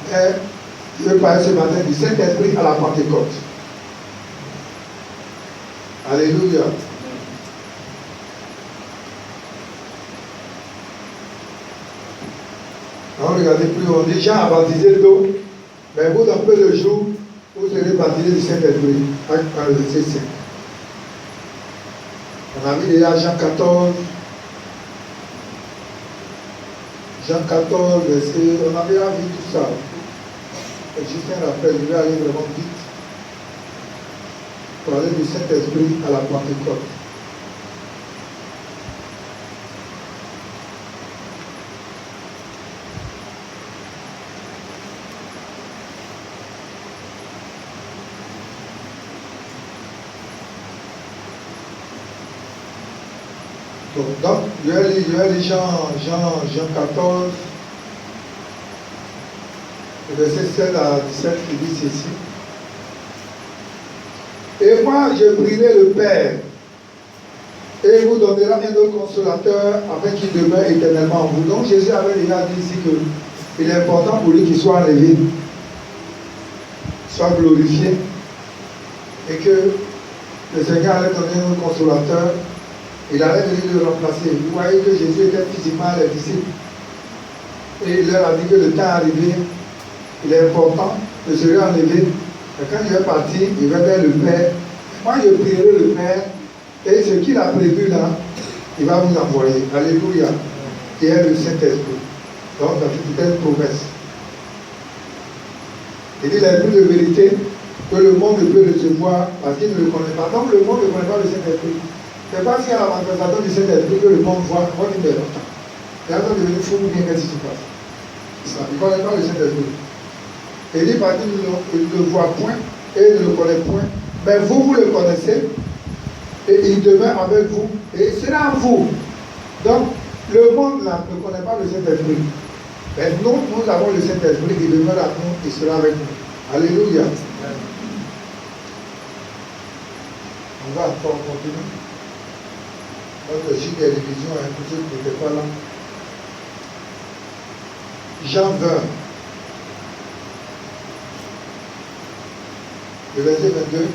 Et je veux parler ce matin du Saint-Esprit à la Pentecôte. Alléluia. Alors regardez plus, on dit Jean a baptisé d'eau, mais vous dans peu de jours, vous serez baptisé du Saint-Esprit. Acte 1, verset 5. On a vu déjà Jean 14. Jean 14, verset, on avait vu tout ça. Et juste un rappel, je vais aller vraiment vite. Parler du Saint-Esprit à la Pentecôte. Donc, je vais lire Jean 14, verset 7 à 17, qui dit ceci. Et moi, je prierai le Père, et il vous donnera un autre consolateur, afin qu'il demeure éternellement en vous. Donc, Jésus avait déjà dit ici qu'il est important pour lui qu'il soit enlevé, soit glorifié, et que le Seigneur allait donner un autre consolateur. Il allait venir le remplacer. Vous voyez que Jésus était physiquement à les disciples. Et il leur a dit que le temps est arrivé. Il est important de se enlever. Et quand il est parti, il va vers le Père. Moi, je prierai le Père. Et ce qu'il a prévu là, il va vous envoyer. Alléluia. Qui est le Saint-Esprit. Donc, c'est une promesse. Il dit, il y a plus de vérité que le monde ne peut recevoir parce qu'il ne le connaît pas. Donc, le monde ne connaît pas le Saint-Esprit. C'est parce qu'il y a la manifestation du Saint-Esprit que le monde voit, on dit, mais longtemps. Il a devenu fou ou bien qu'est-ce qui se passe. Il ne connaît pas le Saint-Esprit. Il dit, parce qu'il ne le voit point et il ne le connaît point. Mais vous, vous le connaissez et il demeure avec vous et il sera en vous. Donc, le monde là ne connaît pas le Saint-Esprit. Mais nous, nous avons le Saint-Esprit qui demeure à nous et sera avec nous. Alléluia. On va encore continuer. Notre J des révisions, pour ceux qui n'étaient pas là. Jean 20, le verset 22.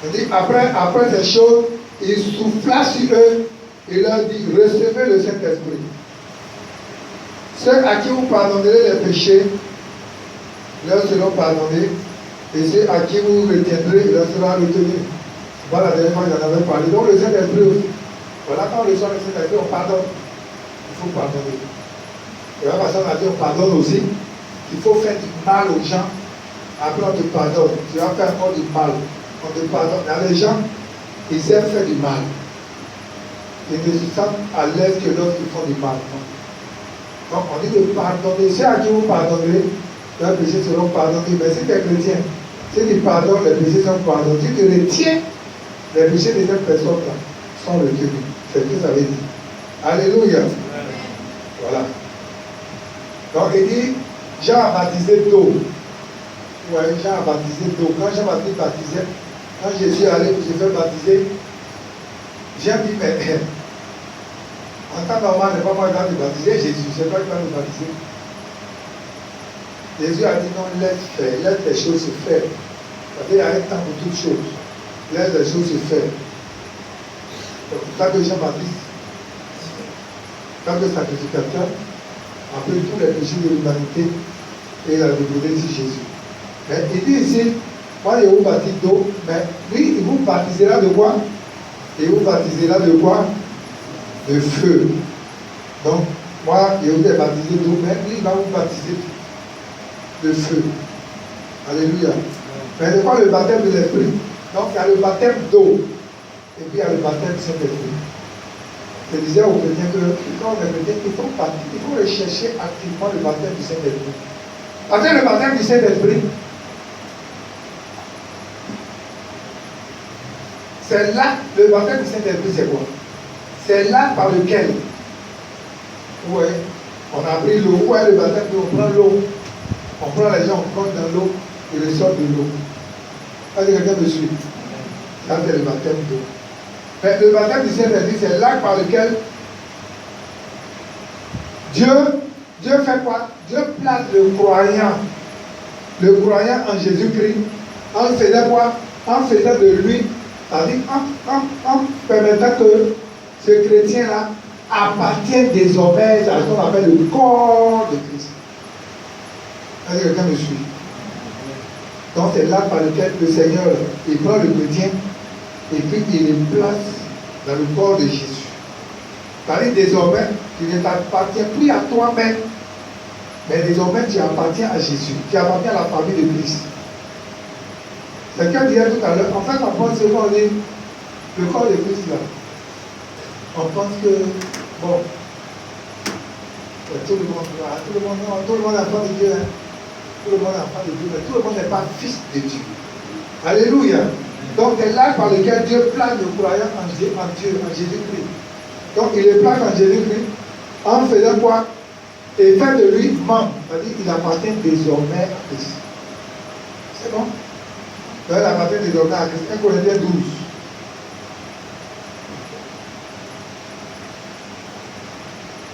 On dit, après ces choses, il souffla sur eux et leur dit, recevez le Saint-Esprit. Ceux à qui vous pardonnerez les péchés, leur seront pardonnés, et ceux à qui vous retiendrez, leur sera retenu. Voilà, la dernière fois, j'en avais parlé. Donc le Saint-Esprit aussi. Voilà, quand on reçoit le Saint-Esprit, on pardonne. Il faut pardonner. Et la personne a dit, on pardonne aussi. Il faut faire du mal aux gens. Après, on te pardonne. Tu vas faire encore du mal. On te pardonne. Dans les gens, ils aiment faire du mal. Ils ne se sentent à l'aise que lorsqu'ils font du mal. Donc, on dit de pardonner. Ceux à qui vous pardonnerez, leurs péchés seront pardonnés. Mais si tu es chrétien, si tu pardonnes, les péchés sont pardonnés. Si tu retiens, les péchés de cette personne-là sont retenus. C'est ce que ça veut dire. Alléluia. Voilà. Donc il dit, Jean a baptisé d'eau. Oui, Jean a baptisé d'eau. Quand Jean-Baptiste baptisait, quand Jésus est allé pour se faire baptiser, Jean dit, mais en temps normal, n'est pas moi qui va nous baptiser, Jésus, c'est toi qui va nous baptiser. Jésus a dit, non, laisse faire, laisse les choses se faire. Parce qu'il y a un temps pour toutes choses. Laisse les choses se faire. C'est pour ça que Jean-Baptiste, tant que sacrificateur, a pris tous les péchés de l'humanité et il a déposé sur Jésus. Mais il dit ici, moi je vous baptise d'eau, mais lui il vous baptisera de quoi? Il vous baptisera de quoi? De feu. Donc, moi je vous ai baptisé d'eau, mais lui il va vous baptiser de feu. Alléluia. Mais c'est quoi le baptême de l'esprit? Donc il y a le baptême d'eau. Et puis il y a le baptême du Saint-Esprit. Je disais aux chrétiens que quand on est chrétien, il faut rechercher activement le baptême du Saint-Esprit. Parce que le baptême du Saint-Esprit, c'est là, le baptême du Saint-Esprit, c'est quoi? C'est là par lequel, ouais, on a pris l'eau, ouais, le baptême, on prend l'eau, on prend les gens, on prend dans l'eau, et ils sortent de l'eau. Est-ce que quelqu'un me suit? Ça, c'est le baptême d'eau. Mais le baptême du Saint-Esprit, c'est l'acte par lequel Dieu fait quoi? Dieu place le croyant le croyant en Jésus-Christ, en faisant quoi? En faisant de lui, c'est-à-dire en permettant que ce chrétien-là appartienne désormais à ce qu'on appelle le corps de Christ. Est-ce que quelqu'un me suit? Donc c'est là par lequel le Seigneur, il prend le chrétien et puis il le place dans le corps de Jésus. C'est-à-dire désormais, tu ne t'appartiens plus à toi-même, mais désormais tu appartiens à Jésus, tu appartiens à la famille de Christ. Quelqu'un disait tout à l'heure, en fait on pense que on dit le corps de Christ là. On pense que, bon, tout le monde est enfant de Dieu, hein. Tout le monde est enfant de Dieu, mais tout le monde n'est pas fils de Dieu. Alléluia. Donc c'est là par lequel Dieu place le croyant en Dieu, en Jésus-Christ. Donc il le place en Jésus-Christ en faisant quoi? Et fait de lui membre. C'est-à-dire qu'il appartient désormais à Christ. C'est bon? Donc il appartient désormais à Christ. 1 Corinthiens 12.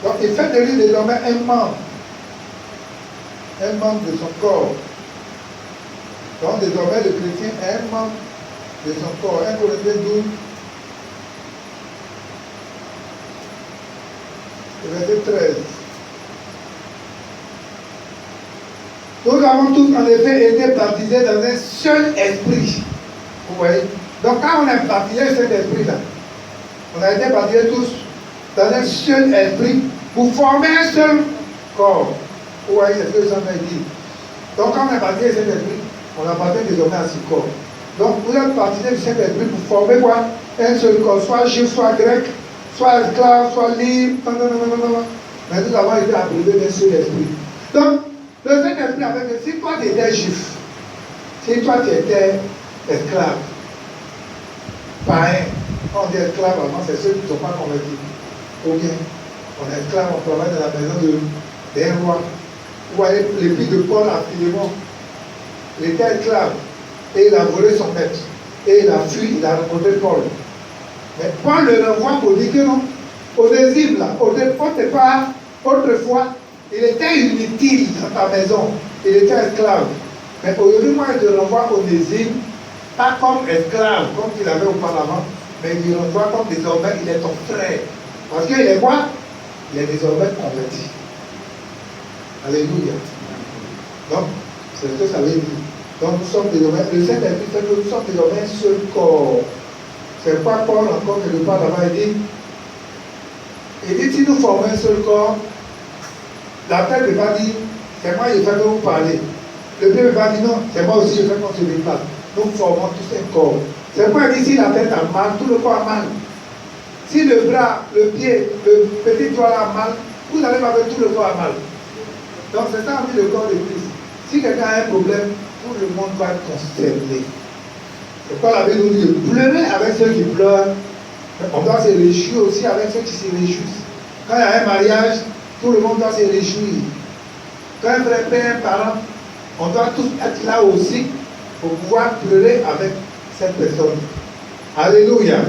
Donc il fait de lui désormais un membre de son corps. Donc désormais le chrétien est un membre de son corps. 1 Corinthiens 12, verset 13. Nous avons tous en effet été baptisés dans un seul esprit. Vous voyez? Donc quand on est baptisé dans cet esprit-là, on a été baptisés tous dans un seul esprit pour former un seul corps. Vous voyez ce que ça veut dire? Donc quand on est baptisé dans cet esprit, on appartient désormais à ce corps. Donc vous êtes baptisé de cet esprit pour former quoi? Un seul corps, soit juif, soit grec, soit esclave, soit libre. Non. Mais nous avons été abreuvés d'un seul esprit. Donc, le Saint-Esprit avait dit, si toi tu étais juif, si toi tu étais esclave, païen, quand on dit esclave avant, c'est ceux qui ne sont pas convertis. Ou bien, on est esclave, on travaille dans la maison d'un roi. Vous voyez l'épître de Paul à Philémon. Il était esclave et il a volé son maître. Et il a fui, il a rencontré Paul. Mais Paul le renvoie pour dire que non. Onésime, là, au départ, autrefois, il était inutile dans ta maison. Il était esclave. Mais aujourd'hui, moi, je renvoie Onésime, pas comme esclave, comme il avait auparavant, mais il renvoie comme désormais, il est ton frère. Parce qu'il est quoi? Il est désormais converti. Alléluia. Donc, c'est ce que ça veut dire. Donc, nous sommes désormais, le Saint-Esprit fait que nous sommes désormais un seul corps. C'est pas Paul encore quelque part là-bas, il dit, si nous formons un seul corps, la tête ne va pas dire, c'est moi qui fais que vous parlez. Le pied ne va pas dire, non, c'est moi aussi qui fais qu'on se déplace. Nous formons tous un corps. C'est pourquoi il dit, si la tête a mal, tout le corps a mal. Si le bras, le pied, le petit doigt a mal, vous allez voir que tout le corps a mal. Donc c'est ça, le corps de Christ. Si quelqu'un a un problème, tout le monde va être consterné. C'est pourquoi la Bible nous dit, pleurez avec ceux qui pleurent. On doit se réjouir aussi avec ceux qui se réjouissent. Quand il y a un mariage, tout le monde doit se réjouir. Quand un frère perd un parent, on doit tous être là aussi pour pouvoir pleurer avec cette personne. Alléluia.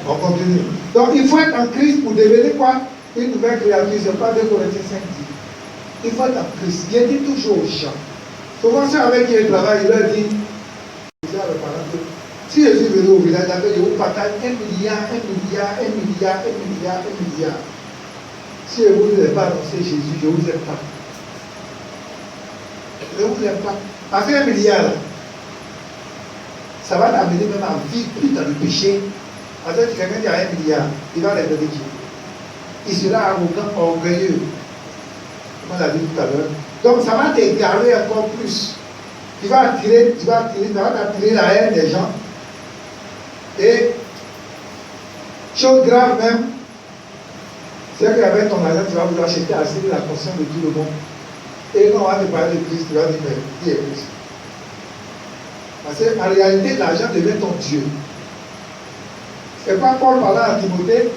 On continue. Donc il faut être en Christ pour devenir quoi? Une nouvelle créature. Ce n'est pas 2 Corinthiens 5 dit. Il faut être en Christ. Il dit toujours aux gens. Souvent ceux avec qui il travaille, il leur dit, si je suis venu au village, je vous partage 1 milliard. Si je ne vous ai pas annoncé Jésus, je ne vous aime pas. Je ne vous aime pas. Parce que 1 milliard, là, ça va t'amener même à vivre plus dans le péché. Parce que quelqu'un qui a 1 milliard, il va l'aider Dieu. Il sera arrogant, orgueilleux. Comme on l'a dit tout à l'heure. Donc ça va t'égarer encore plus. Tu vas attirer, ça va t'attirer la haine des gens. Et, chose grave même, c'est qu'avec ton argent, tu vas vouloir acheter assez la conscience de tout le monde. Et quand on va te parler de Christ, tu vas dire, mais qui est Christ? Parce qu'en réalité, l'argent devient ton Dieu. C'est pas Paul parlant à Timothée,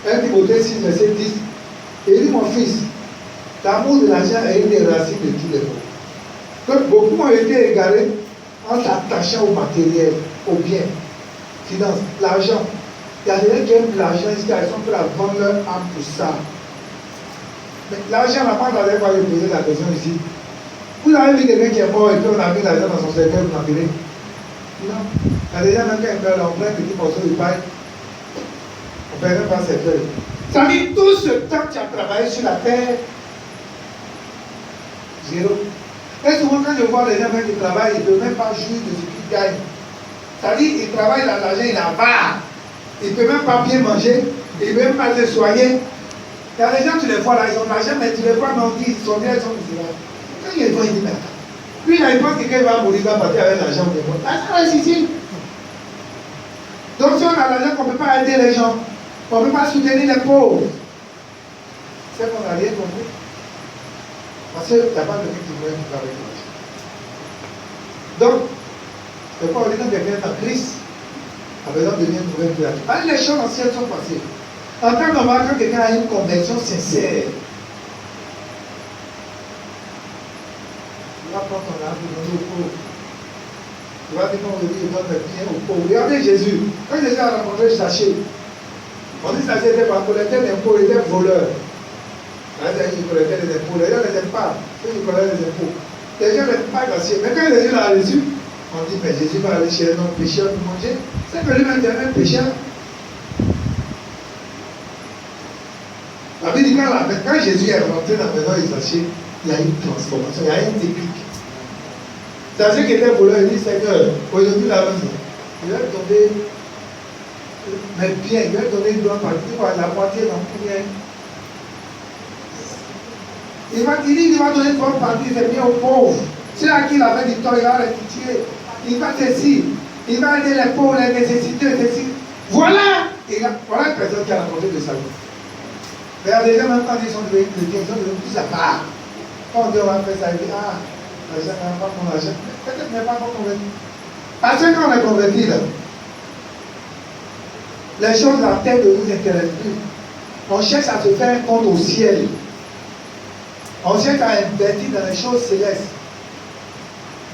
1 Timothée 6, verset 10. Et il dit, mon fils, l'amour de l'argent est une des racines de tous les maux. Donc beaucoup ont été égarés en s'attachant au matériel, au bien, finance, l'argent. Il y a des gens qui aiment l'argent ici, ils sont prêts à vendre leur âme pour ça. Mais l'argent, la part avec quoi je posais la question ici. Vous avez vu quelqu'un qui est mort et puis on a mis l'argent dans son cercueil, vous l'enterrez? Non. Il y a des gens même quand ils meurent, on prend un petit morceau de paille, on ne perd même pas le cercueil. Ça veut dire tout ce temps que tu as travaillé sur la terre, zéro. Et souvent quand je vois les gens qui travaillent, ils ne peuvent même pas jouir de ce qu'ils gagnent. Ça veut dire qu'ils travaillent dans l'argent, ils avare. Ils ne peuvent même pas bien manger, ils ne peuvent même pas se soigner. Il y a des gens, tu les vois là, ils ont l'argent, mais tu les vois, mais on dit, ils sont bien, ils sont misérables. Quand ils vont, ils disent, mais attends. Lui, là, il pense que quelqu'un va mourir, il va partir avec l'argent de moi. Ça reste ici. Donc, si on a l'argent, on ne peut pas aider les gens, on ne peut pas soutenir les pauvres. C'est qu'on n'a rien compris. Parce qu'il n'y a pas de quelqu'un qui veut avec l'argent. Donc, c'est pas on dit que quelqu'un est en crise, a besoin de devenir une nouvelle créature. Allez, les choses anciennes sont passées. En tant que normal, quand quelqu'un a une conversion sincère, tu vas prendre ton arbre et donner aux pauvres. Tu vas dire qu'on veut dire, donne le bien aux pauvres. Regardez Jésus. Quand Jésus a rencontré Zachée, on dit que Zachée était pas collecteur d'impôts, il était voleur. C'est-à-dire qu'il collectait des impôts. Les gens ne les aiment pas. Ceux qui collectent des impôts. Les gens n'aiment pas Zachée. Mais quand Jésus l'a reçu, on dit, mais Jésus va aller chez un homme pécheur pour manger. C'est que lui-même était un pécheur. La Bible dit quand Jésus est rentré dans la maison de Zachée, il y a une transformation, il y a un déclic. Zachée qui était voleur, il dit, Seigneur, aujourd'hui la maison, il va donner mes biens, il va donner une bonne partie, la moitié dans le bien. Il va donner une bonne partie de ses biens aux pauvres. Ceux à qui il avait du temps, il va restituer. Il va ceci. Il va aider les pauvres, les nécessités, ceci. Voilà! Voilà une personne qui a rencontré de sa vie. Mais il y a des gens, même quand ils sont devenus chrétiens, ils sont devenus plus à part. Quand on dit on va faire ça, il dit, ah, l'argent n'a pas mon argent. Peut-être n'est pas converti. Parce que quand on est converti, là, les choses de la terre ne nous intéressent plus. On cherche à se faire un compte au ciel. On cherche à investir dans les choses célestes.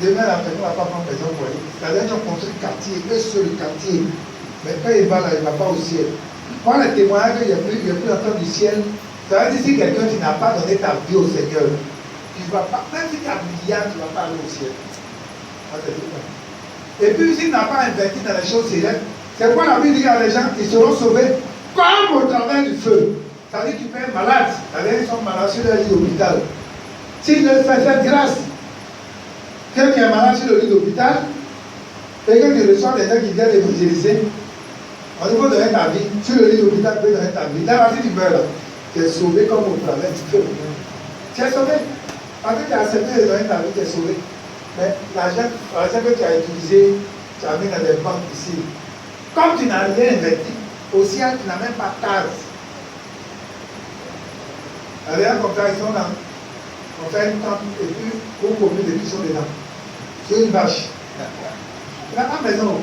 Demain, la personne ne va pas prendre maison pour aller. C'est-à-dire qu'ils ont construit le quartier, eux sur le quartier. Mais quand il va là, il ne va pas au ciel. Moi, le témoignage qu'il n'y a plus entendre du ciel, ça veut dire si quelqu'un qui n'a pas donné ta vie au Seigneur, tu ne vas pas, même si tu as un milliard, tu ne vas pas aller au ciel. Ça, c'est tout. Et puis, s'il n'a pas investi dans les choses célestes, c'est pourquoi la Bible dit à les gens, ils seront sauvés comme au travers du feu. Ça veut dire que tu peux être malade. C'est-à-dire qu'ils sont malades sur le lit d'hôpital. S'il ne fait cette grâce, quelqu'un qui est malade sur le lit d'hôpital, et que tu reçois des gens qui viennent évangéliser, on dit, il faut donner ta vie. Sur le lit d'hôpital, tu peux donner ta vie. Là, si tu meurs là, tu es sauvé comme au travers du feu. Tu es sauvé. Parce que tu as accepté de donner ta vie, tu es sauvé. Mais l'argent que tu as utilisé, tu as mis dans des banques ici. Comme tu n'as rien investi, au ciel, tu n'as même pas de case. Alors, comme ça, ils sont là. On fait une tente et puis, au commune de qui sont dedans. Sur une vache. Il n'a pas de maison.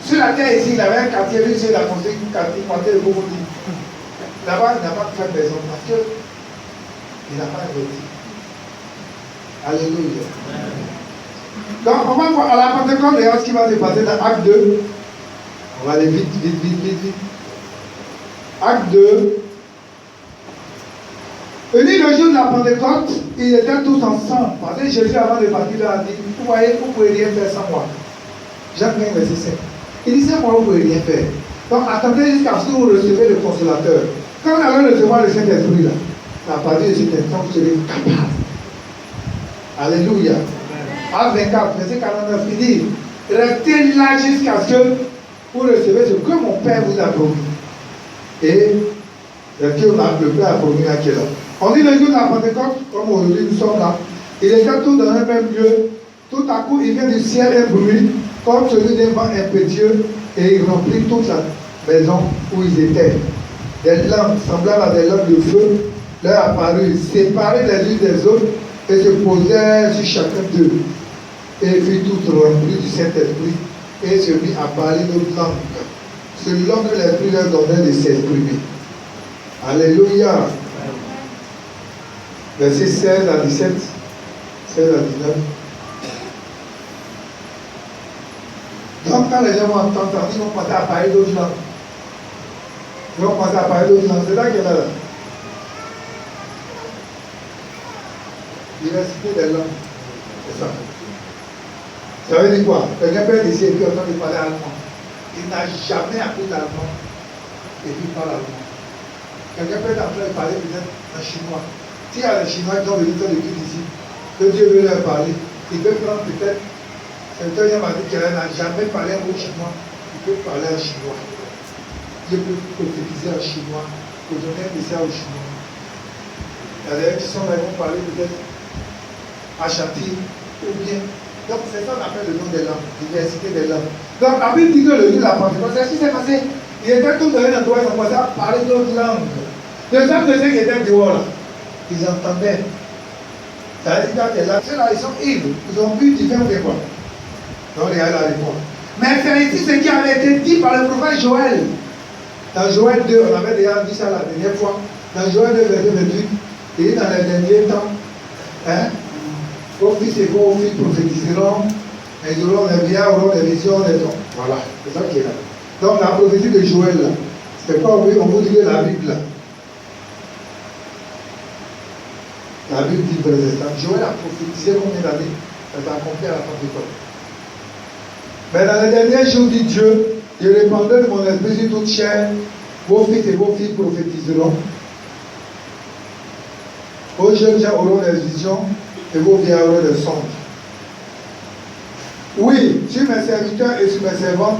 Sur la terre ici, il avait un quartier, lui, il a construit un quartier de Bobodi. Là-bas, il n'a pas fait de maison parce qu'il n'a pas investi. Alléluia. Donc, on va voir à la Pentecôte, regarde ce qui va se passer dans Acte 2. On va aller vite. Acte 2. Et dit le jour de la Pentecôte, ils étaient tous ensemble. Parce que Jésus, avant de partir, leur a dit, vous voyez, vous ne pouvez rien faire sans moi. Jacques 1, verset 5. Il dit, sans moi, vous ne pouvez rien faire. Donc, attendez jusqu'à ce que vous recevez le consolateur. Quand vous allez recevoir le Saint-Esprit, là, à partir de cet instant, vous serez capable. Alléluia. Acte 24, verset 49, il dit, restez là jusqu'à ce que vous recevez ce que mon Père vous a promis. Et le Père a promis à qui est là. On dit le jour de la Pentecôte, comme aujourd'hui nous sommes là, ils étaient tous dans un même lieu. Tout à coup, il vient du ciel un bruit, comme celui d'un vent impétueux, et il remplit toute la maison où ils étaient. Des lampes semblables à des lampes de feu leur apparurent, séparées les unes des autres, et se posèrent sur chacun d'eux. Et ils furent tous remplis du Saint-Esprit, et se mit à parler d'autres langues, selon que l'Esprit leur donnait de s'exprimer. Alléluia. Verset 16 à 17, 16 à 19. Donc, quand les gens vont entendre, ils vont commencer à parler d'autres langues. Ils vont commencer à parler d'autres langues. C'est là qu'elle est là. Diversité des langues. C'est ça. Ça veut dire quoi? Quelqu'un peut être ici et puis entendre parler allemand. Il n'a jamais appris l'allemand et puis il parle allemand. Quelqu'un peut être en train de parler peut-être en chinois. S'il y a des Chinois qui ont venu dans l'église ici, que Dieu veut leur parler, il peut prendre peut-être, quelqu'un m'a dit qu'il n'a jamais parlé un mot chinois, il peut parler en chinois. Dieu peut prophétiser en chinois, pour donner un message aux Chinois. Il y a des gens qui sont là, ils vont parler peut-être à Châtille, ou bien. Donc c'est ça qu'on appelle le nom des langues, diversité des langues. Donc la Bible dit que le jour de la Pentecôte, c'est ce qui s'est passé. Il était tout dans un endroit, ils ont commencé à parler d'autres langues. De sorte que ceux qui étaient dehors là, ils entendaient. Ça veut dire que là, ceux-là, ils sont ivres. Ils ont bu du vin ou de quoi. Donc il y a la réponse. Mais c'est ici ce qui avait été dit par le prophète Joël. Dans Joël 2, on avait déjà dit ça la dernière fois. Dans Joël 2, verset 28, il est dans les derniers temps. Hein? Vos fils et vos filles prophétiseront, et ils auront les vieillards, auront les visions, les dons. Voilà, c'est ça qui est là. Donc la prophétie de Joël, là, c'est quoi? Oui, on vous dit que la Bible, là. La Bible dit, frères et sœurs, Joël a prophétisé combien d'années? Ça s'est accompli à la Pentecôte. Mais dans les derniers jours, dit Dieu, je répandrai de mon esprit sur toute chair, vos fils et vos filles prophétiseront. Vos jeunes gens auront des visions, et vos vieillards auront des songes. Oui, sur mes serviteurs et sur mes servantes,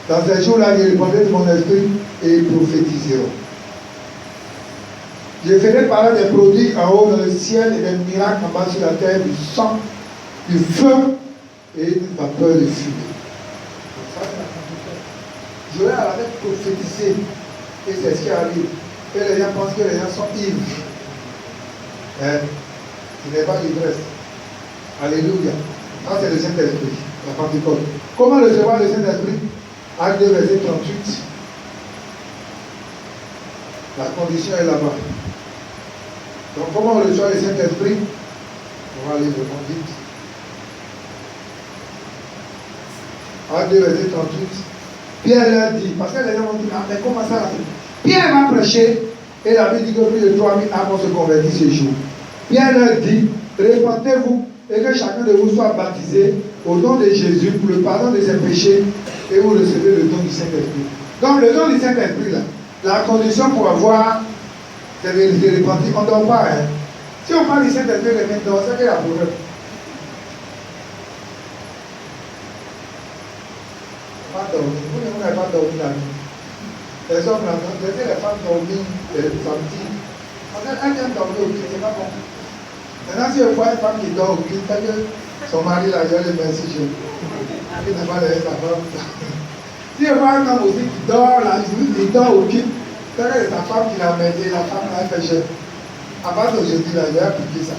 dans ces jours-là, je répandrai de mon esprit et ils prophétiseront. Je ferai paraître des produits en haut dans le ciel et des miracles en bas sur la terre, du sang, du feu et une vapeur de fumée. Joël avait prophétisé et c'est ce qui arrive. Et les gens pensent que les gens sont ivres. Ce n'est pas l'ivresse. Alléluia. Ça c'est le Saint-Esprit, la Pentecôte. Comment recevoir le Saint-Esprit? Acte 2, verset 38. La condition est là-bas. Donc comment on reçoit le Saint-Esprit? On va aller vraiment vite. Acte 2, verset 38. Pierre leur dit, parce que les gens vont dire, mais comment ça? Pierre va prêcher, et la Bible dit que plus de 3000 âmes ont se converti ce jour. Pierre leur dit, répentez-vous et que chacun de vous soit baptisé au nom de Jésus pour le pardon de ses péchés et vous recevez le don du Saint-Esprit. Donc le don du Saint-Esprit, là, la condition pour avoir, c'est de se repentir, on ne dort pas. Hein. Si on parle du Saint-Esprit, les mecs dorment, c'est qu'il y a un problème. Pas dormir. Vous n'avez pas dormi la nuit. Les hommes, laissez les femmes dormir les samedis. Parce qu'elles viennent dormir au culte, c'est pas bon. Maintenant, si on voit une femme qui dort au culte, c'est que son mari l'a dit, merci Dieu. Il n'a pas laissé sa femme. Si on voit un homme aussi qui dort la nuit, il dort au culte, c'est que c'est sa femme qui l'a aidé, la femme l'a fait jeune. À partir d'aujourd'hui, là, je vais appliquer ça.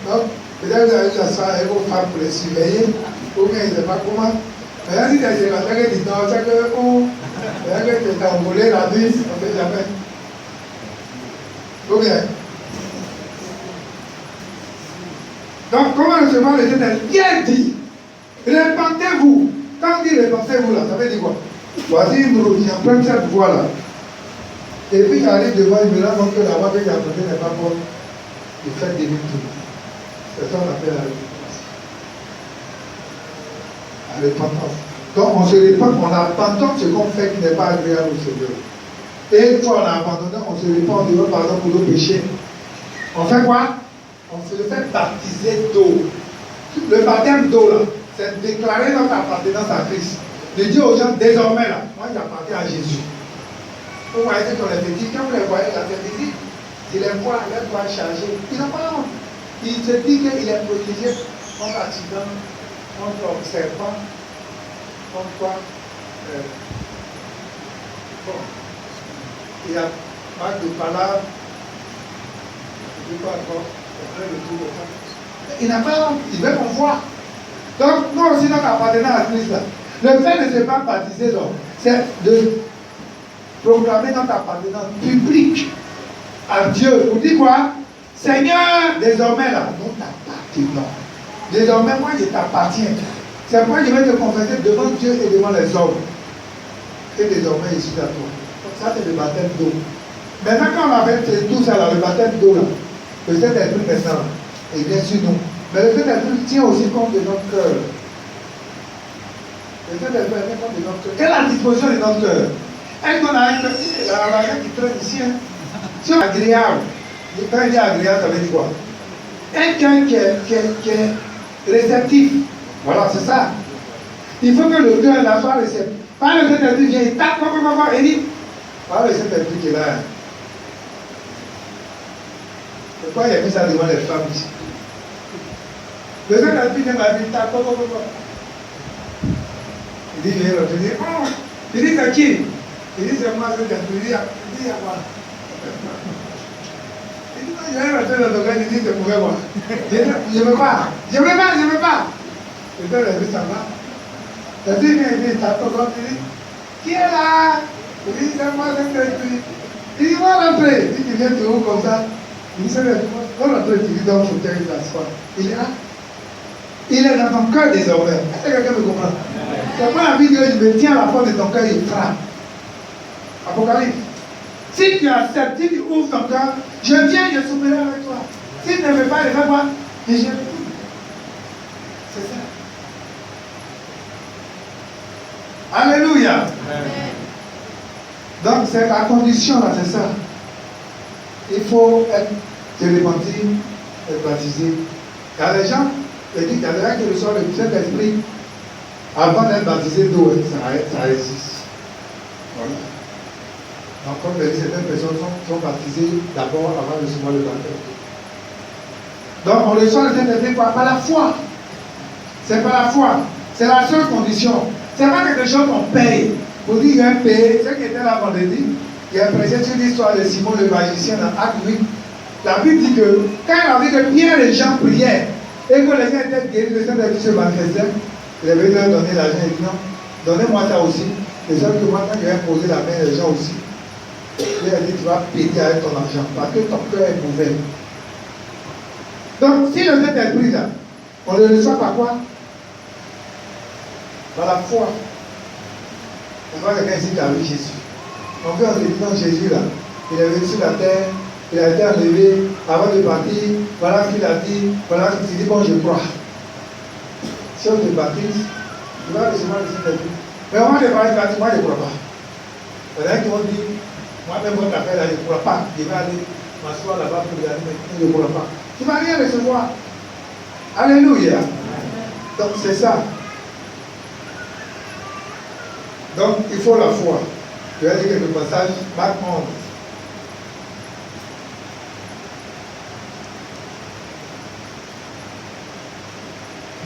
Donc, peut-être que vous allez s'asseoir avec vos femmes pour les surveiller, ou bien je ne sais pas comment. Mais si tu es célibataire, tu dors, c'est que tu es envolé la nuit, on ne sait jamais. Ou bien. Donc, comment recevoir le Saint-Esprit? Bien dit, répentez-vous. Quand on dit répentez-vous là, ça veut dire quoi? Voici une route, j'emprunte cette voie-là. Et puis j'arrive devant, il me rend compte que la voie que j'ai empruntée n'est pas bonne. Il fait demi-tour. C'est ça qu'on appelle la repentance. La repentance. Donc on se répand, on abandonne ce qu'on fait qui n'est pas agréable au Seigneur. Et une fois on a abandonné, on se répand, on demande pardon pour nos péchés. On fait quoi? On se fait baptiser d'eau. Le baptême d'eau là, c'est déclarer notre appartenance à Christ. De dire aux gens, désormais là, moi j'appartiens à Jésus. Vous voyez que dans les petits, quand vous les voyez là, c'est petit, il les voit, les doigts chargés. Il n'a pas honte. Il se dit qu'il est protégé contre accident, contre serpent, contre quoi? Bon. Il y a pas de palabres. Je ne sais pas encore. Il n'a pas honte. Il veut qu'on voit. Donc, nous aussi, notre appartenance à Christ là. Le fait de ne se pas baptiser, c'est de proclamer notre appartenance publique à Dieu. Vous dites quoi? Seigneur, désormais là, nous t'appartenons. Désormais, moi je t'appartiens. C'est pourquoi je vais te confesser devant Dieu et devant les hommes. Et désormais, je suis à toi. Donc ça, c'est le baptême d'eau. Maintenant, quand on a fait tout ça là, le baptême d'eau là, le Saint-Esprit maintenant, et vient sur nous. Mais le Saint-Esprit tient aussi compte de notre cœur. Le Saint-Esprit tient compte de notre cœur. Quelle est la disposition de notre cœur? Est-ce qu'on a un cœur qui traîne ici? Si on est agréable, quand il est agréable, ça veut dire quoi? Un cœur qui est réceptif. Voilà, c'est ça. Il faut que le cœur là soit réceptif. Par le Saint-Esprit vient, il tape, et dit, par le Saint-Esprit qui est là. Pourquoi il a mis ça devant les femmes ici? Le Saint-Esprit vient, il tape, il dit, viens, il dit, oh, il dit, c'est qui? Il dit, c'est moi, c'est Saint-Esprit. Il dit, à quoi? Il dit, non, il y a un retour dans le gars, il dit, c'est mauvais, moi. Je ne veux pas. Le Saint-Esprit, ça va. La fille vient, il dit, ça peut rentrer. Il dit, qui est là? Il dit, c'est moi, Saint-Esprit. Il dit, va rentrer. Il dit, tu viens de où comme ça? Il dit, Saint-Esprit, va rentrer, tu dis, dans le fauteuil, il s'assoit. Il dit, ah, il est dans ton cœur désormais. Est-ce que quelqu'un me comprend? C'est pas la vie de Dieu, il me tient à la porte de ton cœur, il frappe. Apocalypse. Si tu acceptes, si tu ouvres ton cœur, je viens, je soumettrai avec toi. Si tu ne veux pas, je vais voir, et je vais tout. C'est ça. Alléluia. Amen. Donc c'est la condition là, c'est ça. Il faut être repenti, être baptisé. Il y a des gens, il y a des gens qui reçoivent le Saint-Esprit avant d'être baptisé d'eau, ça résiste. Voilà. Donc comme je dis, certaines personnes sont baptisées d'abord avant de recevoir le baptême. Donc on reçoit le Saint-Esprit par la foi. C'est par la foi. C'est la seule condition. C'est pas quelque chose qu'on paye. Pour dire qu'il y a un pays, ce qui était là vendredi, il a prêché sur l'histoire de Simon le magicien dans Acte 8. La Bible dit que quand il a vu que Pierre et Jean priaient et que les gens étaient guéris, le Saint-Esprit se manifestait, il avait leur donné l'argent et dit non, donnez-moi ça aussi. Et ça que moi, quand je vais poser la main des gens aussi, il a dit tu vas payer avec ton argent parce que ton cœur est mauvais. Donc si le Saint-Esprit là, on le reçoit par quoi? Par la foi. On voit quelqu'un ici qui a vu Jésus. On fait en dit non, Jésus là, il est venu sur la terre, il a été enlevé avant de partir, voilà ce qu'il a dit, voilà ce qu'il dit, bon je crois. Si on te baptise, tu vas recevoir le Saint-Esprit. Mais on va te parler de baptise, moi je ne crois pas. Il y en a qui vont dire, moi-même votre affaire là, je ne crois pas. Je vais aller m'asseoir là-bas pour regarder, mais je ne crois pas. Tu ne vas rien recevoir. Alléluia. Donc c'est ça. Donc il faut la foi. Je vais dire quelques passages. Marc 11.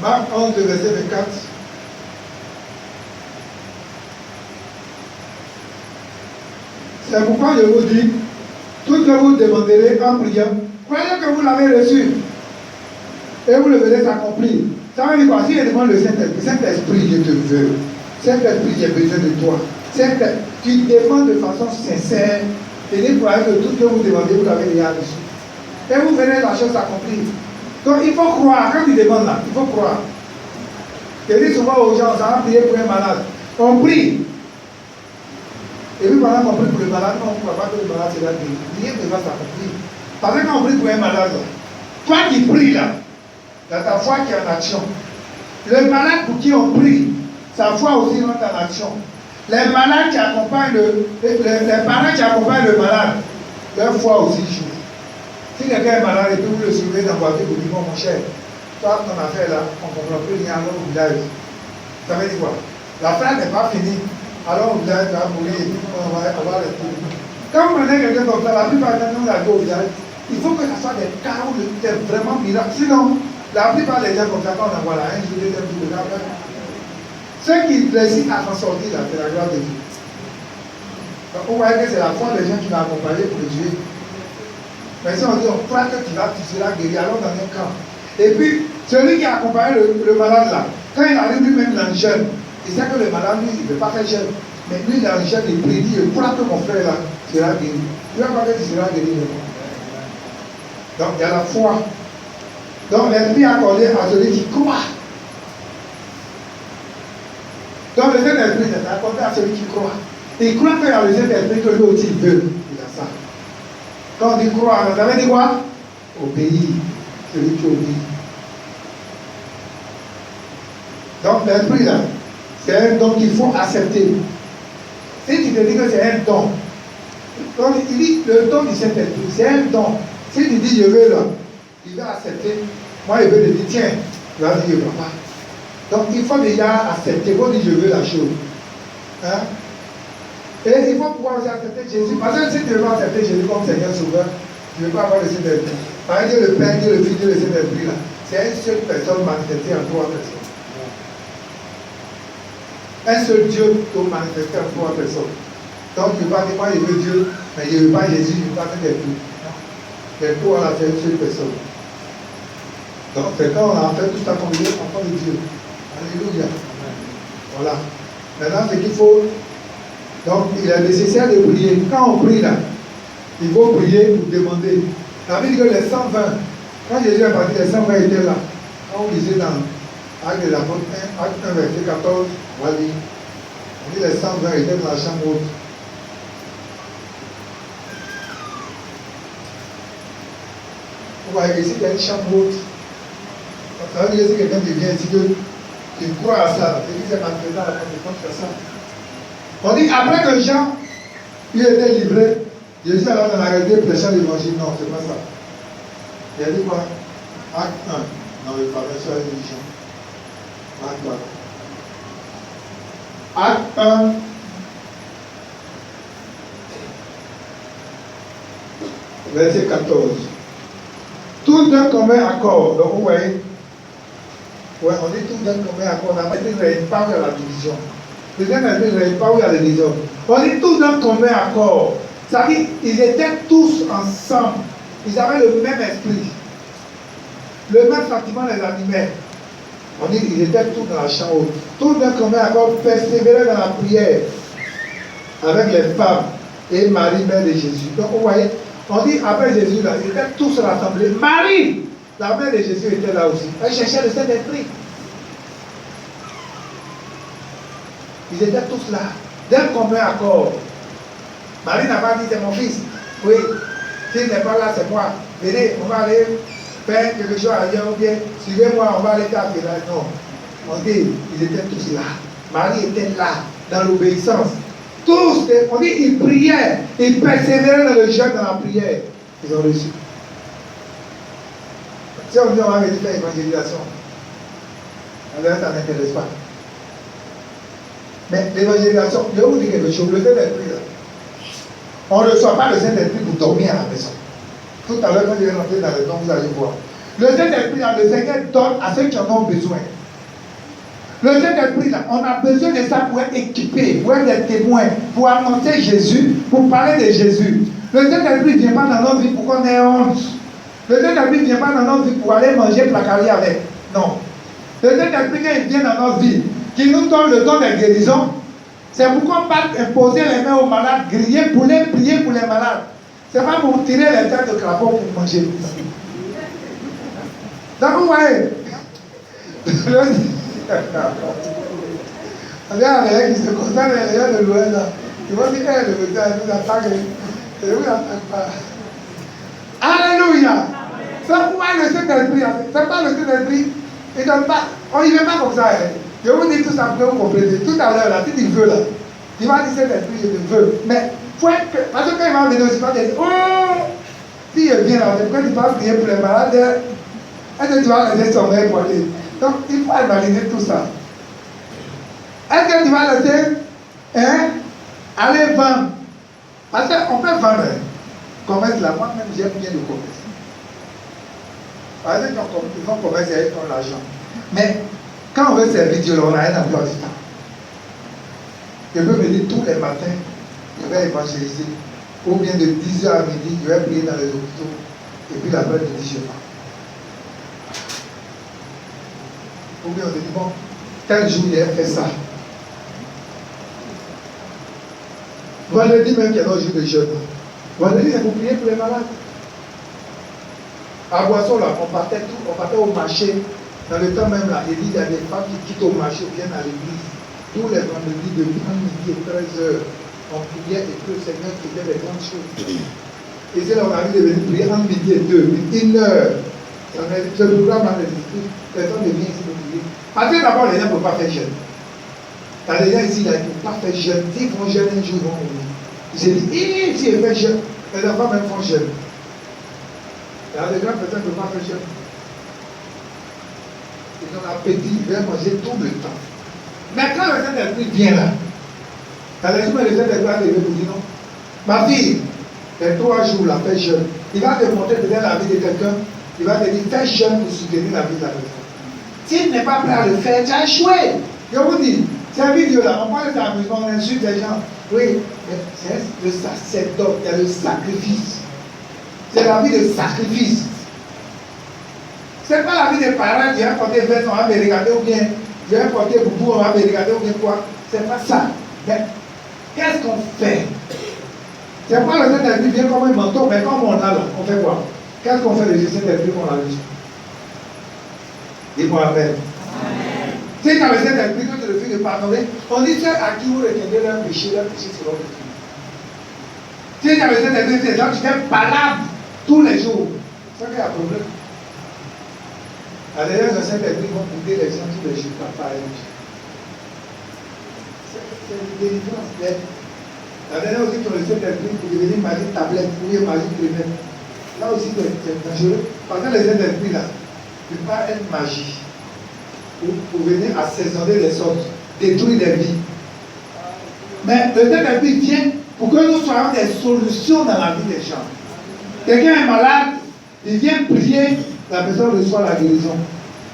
Marc 11, verset 24. C'est pourquoi je vous dis, tout ce que vous demanderez en priant, croyez que vous l'avez reçu. Et vous le verrez s'accomplir. Ça veut dire quoi? Si je demande le Saint-Esprit, Saint-Esprit, je te veux. Saint-Esprit, j'ai besoin de toi. Saint-Esprit, tu demandes de façon sincère. Et dis croyez que tout ce que vous demandez, vous l'avez déjà reçu. Et vous verrez la chose s'accomplir. Donc il faut croire. Quand tu demandes là, il faut croire. Je dis souvent aux gens, ça va prier pour un malade. On prie. Et puis pendant qu'on prie pour le malade, non, on ne croit pas que le malade sera guéri. Rien ne va s'accomplir. Parce que quand on prie pour un malade, toi qui pries là, il y a ta foi qui est en action. Le malade pour qui on prie, sa foi aussi rentre en action. Les malades qui accompagnent les parents qui accompagnent le malade, leur foi aussi joue. Si quelqu'un est malade et puis vous le suivez dans la voiture, vous dites, bon mon cher, toi ton affaire là, on ne comprend plus rien alors au village. Ça veut dire quoi? L'affaire n'est pas finie. Alors au village va mourir et puis on va avoir les trucs. Quand vous prenez quelqu'un comme ça, la plupart du temps, nous on a au village, il faut que ça soit des cas où c'est vraiment miracle. Sinon, la plupart des gens comme ça, quand on envoie là, un jour, deuxième jour, le gars, ceux qui réussissent à s'en sortir là, c'est la gloire de Dieu. Donc vous voyez que c'est la foi des gens qui l'ont accompagné pour le tuer. Mais si on dit, on croit que tu seras guéri, alors dans un camp. Et puis, celui qui a accompagné le malade là, quand il arrive lui-même dans le jeûne, il sait que le malade, lui, il ne veut pas faire jeûne. Mais lui, dans le jeûne, il prédit, je crois que mon frère là sera guéri. Tu vas pas que tu seras guéri. Donc, il y a la foi. Donc, l'esprit accordé à celui qui croit. Donc, le Saint-Esprit est accordé à celui qui croit. Il croit qu'il y a le Saint-Esprit que lui aussi il veut. Il a ça. Quand on dit croire, ça veut dire quoi? Obéir. celui qui obéit. Donc l'esprit là, c'est un don qu'il faut accepter. Si tu te dis que c'est un don, donc il dit le don du Saint-Esprit, c'est un don. Si tu dis je veux là, il va accepter. Moi je veux lui dire tiens, il va dire je ne veux pas. Donc il faut déjà accepter. Il faut dire je veux la chose. Hein? Et il faut pouvoir aussi accepter Jésus. Parce que si tu veux accepter Jésus comme Seigneur Sauveur, tu ne veux pas avoir le Saint-Esprit. Par exemple, Dieu le Père, Dieu le Fils, Dieu le Saint-Esprit là, c'est une seule personne manifestée en trois personnes. Un seul Dieu peut manifester en trois personnes. Donc tu ne veux pas dire moi je veux Dieu, mais je ne veux pas Jésus, je ne veux pas Saint-Esprit. Mais toi là, c'est une seule personne. Donc c'est quand on a fait tout ça comme Dieu, enfant de Dieu. Alléluia. Voilà. Maintenant, ce qu'il faut, donc il est nécessaire de prier. Quand on prie là, il faut prier pour demander. La Bible dit que les 120, quand Jésus est parti, les 120 étaient là. Quand on lisait dans Acte de l'Apôtre 1, Acte 1, verset 14, on va lire. On dit les 120 étaient dans la chambre haute. Vous voyez ici, il y a une chambre haute. Ça veut dire que si quelqu'un qui vient ici, qu'il croit à ça, c'est qu'il s'est manifesté à la conséquence de ça. On dit, après que Jean, il était livré, Jésus alors dans la réalité prêchant l'évangile. Non, c'est pas ça. Il a dit quoi? Acte 1. Non, il parlait sur la religion. Acte 1. Verset 14. Tout d'un commun accord. Donc vous voyez, ouais, on dit tout d'un commun accord. On n'a pas dit qu'il n'y avait pas où il y a la division. Le Saint-Esprit ne pas où il y a la division. On dit tout d'un commun accord. Ça veut dire qu'ils étaient tous ensemble. Ils avaient le même esprit. Le même sentiment les animait. On dit qu'ils étaient tous dans la chambre haute. Tout d'un commun accord persévéraient dans la prière avec les femmes et Marie, mère de Jésus. Donc vous voyez, on dit après Jésus là, ils étaient tous rassemblés. Marie, la mère de Jésus, était là aussi. Elle cherchait le Saint-Esprit. Ils étaient tous là, d'un commun accord. Marie n'a pas dit c'est mon fils. Oui, s'il n'est pas là, c'est moi. Venez, on va aller faire quelque chose ailleurs ou bien suivez-moi, on va aller faire là. Non. On dit, ils étaient tous là. Marie était là, dans l'obéissance. Tous, on dit, ils priaient, ils persévéraient dans le jeûne, dans la prière. Ils ont reçu. Si on dit on va venir faire évangélisation, alors ça n'intéresse pas. Mais l'évangélisation, je vais vous dire quelque chose, le Saint-Esprit là. On ne reçoit pas le Saint-Esprit pour dormir à la maison. Tout à l'heure, quand je vais rentrer dans le temps, vous allez voir. Le Saint-Esprit, là, le Seigneur donne à ceux qui en ont besoin. Le Saint-Esprit, là, on a besoin de ça pour être équipé, pour être des témoins, pour annoncer Jésus, pour parler de Jésus. Le Saint-Esprit ne vient pas dans notre vie pour qu'on ait honte. Le Saint-Esprit ne vient pas dans notre vie pour aller manger placarier avec. Non. Le Saint-Esprit, quand il vient dans notre vie, qui nous donne le don de guérison, c'est pourquoi pas imposer les mains aux malades, griller pour les prier pour les malades. C'est pas pour tirer les têtes de crapaud pour manger. Donc vous voyez, regarde les gens qui se concernent, les gens de loin là, ils vont dire, le docteur nous attaque, et nous attaque pas. Alléluia! C'est pourquoi le Saint-Esprit, c'est pas le Saint-Esprit, il donne pas, on y va pas comme ça. Je vous dis tout ça pour que vous compreniez. Tout à l'heure, là, si tu veux, là, il va dire Saint-Esprit, je te veux. Mais, parce que quand il va venir aussi, il va dire, oh, si il vient là, quand il va prier pour les malades, est-ce que tu vas laisser son mère pour aller? Donc, il faut imaginer tout ça. Est-ce que tu vas laisser, aller vendre? Parce qu'on peut vendre, commerce là, moi-même, j'aime bien le commerce. Parce que quand ils font commerce, ils font l'argent. Mais, quand on veut servir Dieu, on a un emploi du temps. Je peux venir tous les matins, je vais évangéliser. Ou bien de 10h à midi, je vais prier dans les hôpitaux. Et puis l'après-midi, je pars. Ou bien on dit, bon, tel jour, il a fait ça. Vendredi même, il y a un jour de jeûne. Vendredi, c'est pour prier pour les malades. À Boisson, là, on partait au marché. Dans le temps même là, il dit il y a des femmes qui quittent au marché ou viennent à l'église. Tous les vendredis de midi et 13h, on priait et que le Seigneur faisait des grandes choses. Et c'est là on a vu de venir prier entre midi et 2, 1 heure. Ce programme-là n'existe. Personne ne vient ici pour prier. Parce que d'abord, les gens ne peuvent pas faire jeûne. T'as des gens ici, là, ils ne peuvent pas faire jeûne. S'ils font jeûne un jour, ils vont mourir. Ils se disent, si ils font jeûne, les enfants même font jeûne. Il y a des grandes personnes qui ne peuvent pas faire jeûne. Ils ont l'appétit, ils veulent manger tout le temps. Mais quand le Saint-Esprit vient là, t'as les jours, le Saint-Esprit va lever pour dire non. Ma fille, les 3 jours, là, fais jeûne. Il va te montrer peut-être la vie de quelqu'un. Il va te dire, fais jeûne pour soutenir la vie de la personne. S'il n'est pas prêt à le faire, tu as échoué. Je vous dis, cette vidéo-là, on parle d'amusement, on insulte les gens. Oui, c'est le sacerdoce, il y a le sacrifice. C'est la vie de sacrifice. Ce n'est pas la vie des parents qui vont porter veste, on va me regarder ou bien, je vais porter boubou, on va me regarder ou bien quoi. C'est pas ça. Mais qu'est-ce qu'on fait? C'est pas le Saint-Esprit vient comme un manteau, mais comme on a là, on fait quoi? Qu'est-ce qu'on fait de ce Saint-Esprit qu'on a reçu? Dis-moi Amen. Si dans le Saint-Esprit, quand tu refuses de pardonner, on dit ceux à qui vous retiendrez leur péché seront retenus. Si dans le Saint-Esprit, c'est gens qui font palabre tous les jours, c'est ça qu'il y a un problème. D'ailleurs, le Saint-Esprit vont goûter les gens tous les jours, pas pareil. C'est une délivrance. La dernière aussi, pour le Saint-Esprit, pour devenir magie tablette, ou bien magie primaire. Là aussi, c'est dangereux. Parce que le Saint-Esprit, là, ne peut pas être magie. Pour venir assaisonner les autres, détruire des vies. Mais le Saint-Esprit vient pour que nous soyons des solutions dans la vie des gens. Quelqu'un est malade, il vient prier, la personne reçoit la guérison.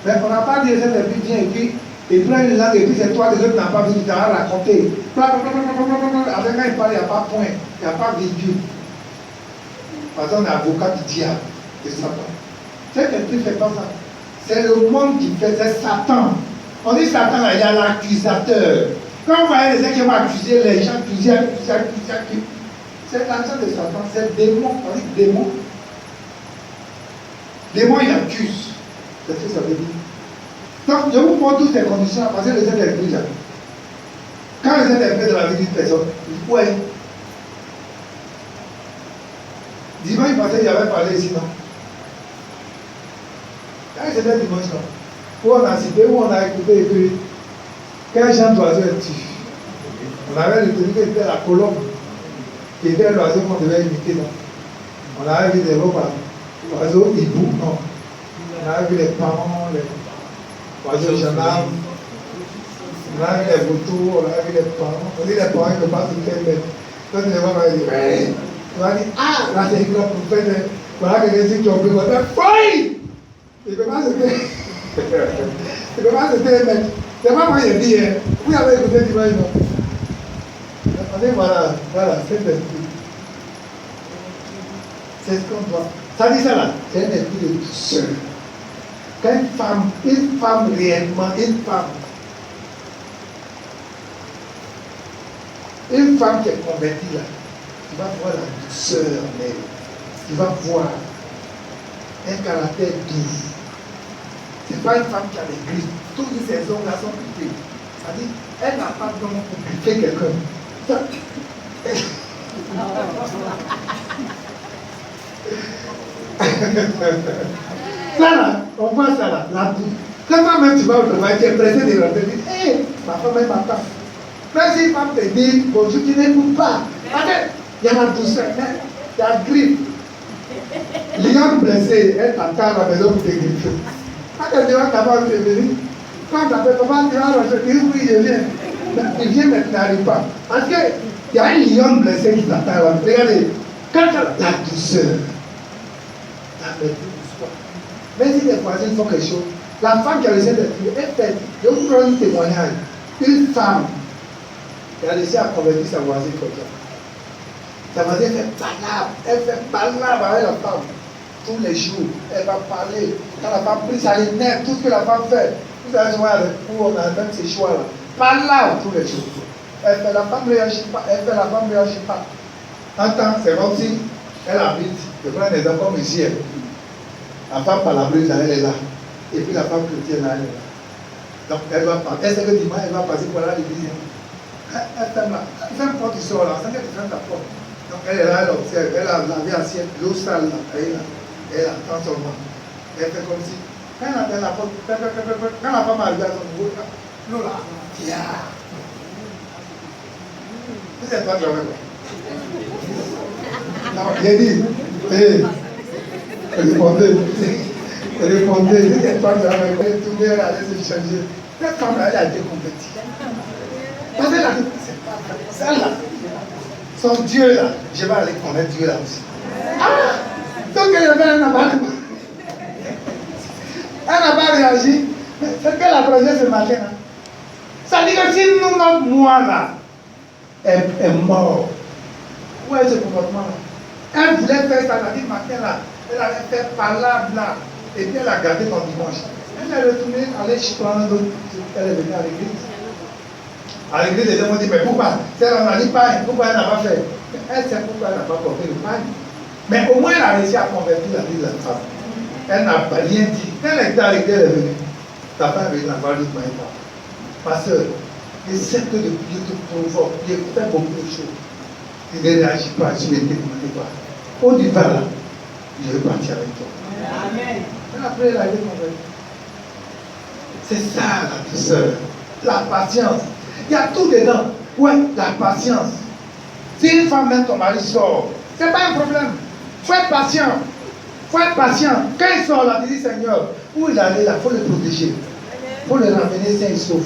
Mais on n'a pas dit que le Saint-Esprit vient et puis il prend une langue et puis c'est toi, les autres n'ont pas vu, tu t'en as raconté. Avec quand il parle, il n'y a pas point, il n'y a pas virgule. Par exemple, on est avocat du diable, de Satan. Saint-Esprit ne fait pas ça. C'est le monde qui fait, c'est Satan. On dit Satan, là, il y a l'accusateur. Quand vous voyez les gens qui vont accuser les gens, accuser. C'est l'argent de Satan, c'est le démon. On dit démon. Démon, il accuse. C'est ce que ça veut dire. Donc, je vous montre toutes ces conditions parce que le Saint-Esprit, là. Quand le Saint-Esprit est dans la vie d'une personne, il dit, ouais. Dimanche passé, il avait parlé ici, non? C'était dimanche, non? Où on a cité, où on a écouté, et puis, quand Jean d'oiseau est tué, on avait retenu que c'était la colombe, qui était l'oiseau qu'on devait imiter, non? On avait vu des oiseaux hibou, non? On avait vu les parents, les oiseaux gendarmes, on avait vu les vautours, on avait vu les parents. On dit les parents, ils ne peuvent pas se faire mettre. Quand tu les vois, on va dire, ouais. On va dire, ah, là c'est une grande prophète, voilà quelqu'un qui a pris, on va dire, fouille! Il ne peut pas se faire. Il ne peut pas se faire mettre. C'est pas moi qui ai dit, hein. Vous avez écouté dimanche, non? On dit, voilà, c'est l'esprit. C'est ce qu'on doit. Ça dit ça là, c'est un esprit de douceur. Quand une femme réellement, une femme qui est convertie là, tu vas voir la douceur en elle. Tu vas voir un caractère doux. C'est pas une femme qui a des griffes. Tous ces hommes-là sont griffés. C'est-à-dire, elle n'a pas de nom pour griffer quelqu'un. Ça là, on voit ça là, la douce. Quand toi-même tu vas au travail, tu es pressé de rentrer, tu dis, hé, ma femme elle m'attend. Même si une femme te dit, bonjour, tu n'écoutes pas. Il y a la douceur, il y a la griffe. Lion blessé, elle t'attend à la maison pour te griffer. Quand elle demande d'abord de venir, quand tu appelles papa, tu vas rentrer, tu dis oui, je viens. Il vient, mais tu n'arrives pas. Parce qu'il y a un lion blessé qui t'attend là. Regardez, quand tu as la douceur, la maîtrise du soir. Même si les voisins font quelque chose, la femme qui a laissé d'esprit, elle fait, je vous prends un témoignage. Une femme qui a réussi à convertir sa voisine comme ça. Sa voisine fait palabre avec la femme. Tous les jours, elle va parler. Quand la femme prie, ça l'énerve, tout ce que la femme fait. Vous allez voir où on a même ces choix-là. Palabre tous les jours. Elle fait, la femme ne réagit pas. Elle fait, la femme ne réagit pas. En temps, c'est comme si elle habite. Je prends un exemple comme ici. La femme palabreuse, elle est là. Et puis la femme chrétienne, elle est là. Donc elle va passer. Elle sait que dimanche, elle va passer par là l'église. Elle ferme là. Elle ferme quand tu sors là. Ça fait que tu fermes ta porte. Donc elle est là, elle observe. Elle a la vie assiette. L'eau sale là. Elle attend seulement. Elle fait comme si. Quand elle appelle la femme, quand la femme arrive à son niveau, nous là, tiens. Vous êtes pas travaillé quoi? Non, j'ai dit, répondez, vous êtes pas travaillé, tout le monde allait se changer. Cette femme là, elle a été convertie. Parce qu'elle a dit, c'est pas vrai. Celle-là, son Dieu là, je vais aller connaître Dieu là aussi. Ah! Donc elle n'a pas réagi. Mais c'est qu'elle a prêché ce matin là. Ça dit que si nous, notre moi là, est mort, où est ce comportement là? Elle voulait faire ça, elle a dit matin là, elle allait faire palabre là, et puis elle a gardé ton dimanche. Elle est retournée, allée prendre un autre, elle est venue à l'église. À l'église, les gens m'ont dit, mais pourquoi? C'est la maladie paille, pourquoi elle n'a pas fait? Elle sait pourquoi elle n'a pas porté le paille. Mais au moins elle a réussi à convertir la vie de la femme. Elle n'a pas rien dit. Quand elle était à l'église, elle est venue. Ta femme est venue, n'a pas dit, ma soeur, essaie de prier, te provoque, il fait beaucoup de choses. Il ne réagit pas, je vais te demander quoi. Au départ là, je vais partir avec toi. Amen. Après, elle a été convertie. C'est ça la douceur, la patience. Il y a tout dedans. Ouais, la patience. Si une femme même ton mari sort, c'est pas un problème. Faut être patient. Faut être patient. Quand il sort là, tu dis Seigneur, où il allait là, il faut le protéger. Il faut le ramener sain et sauf.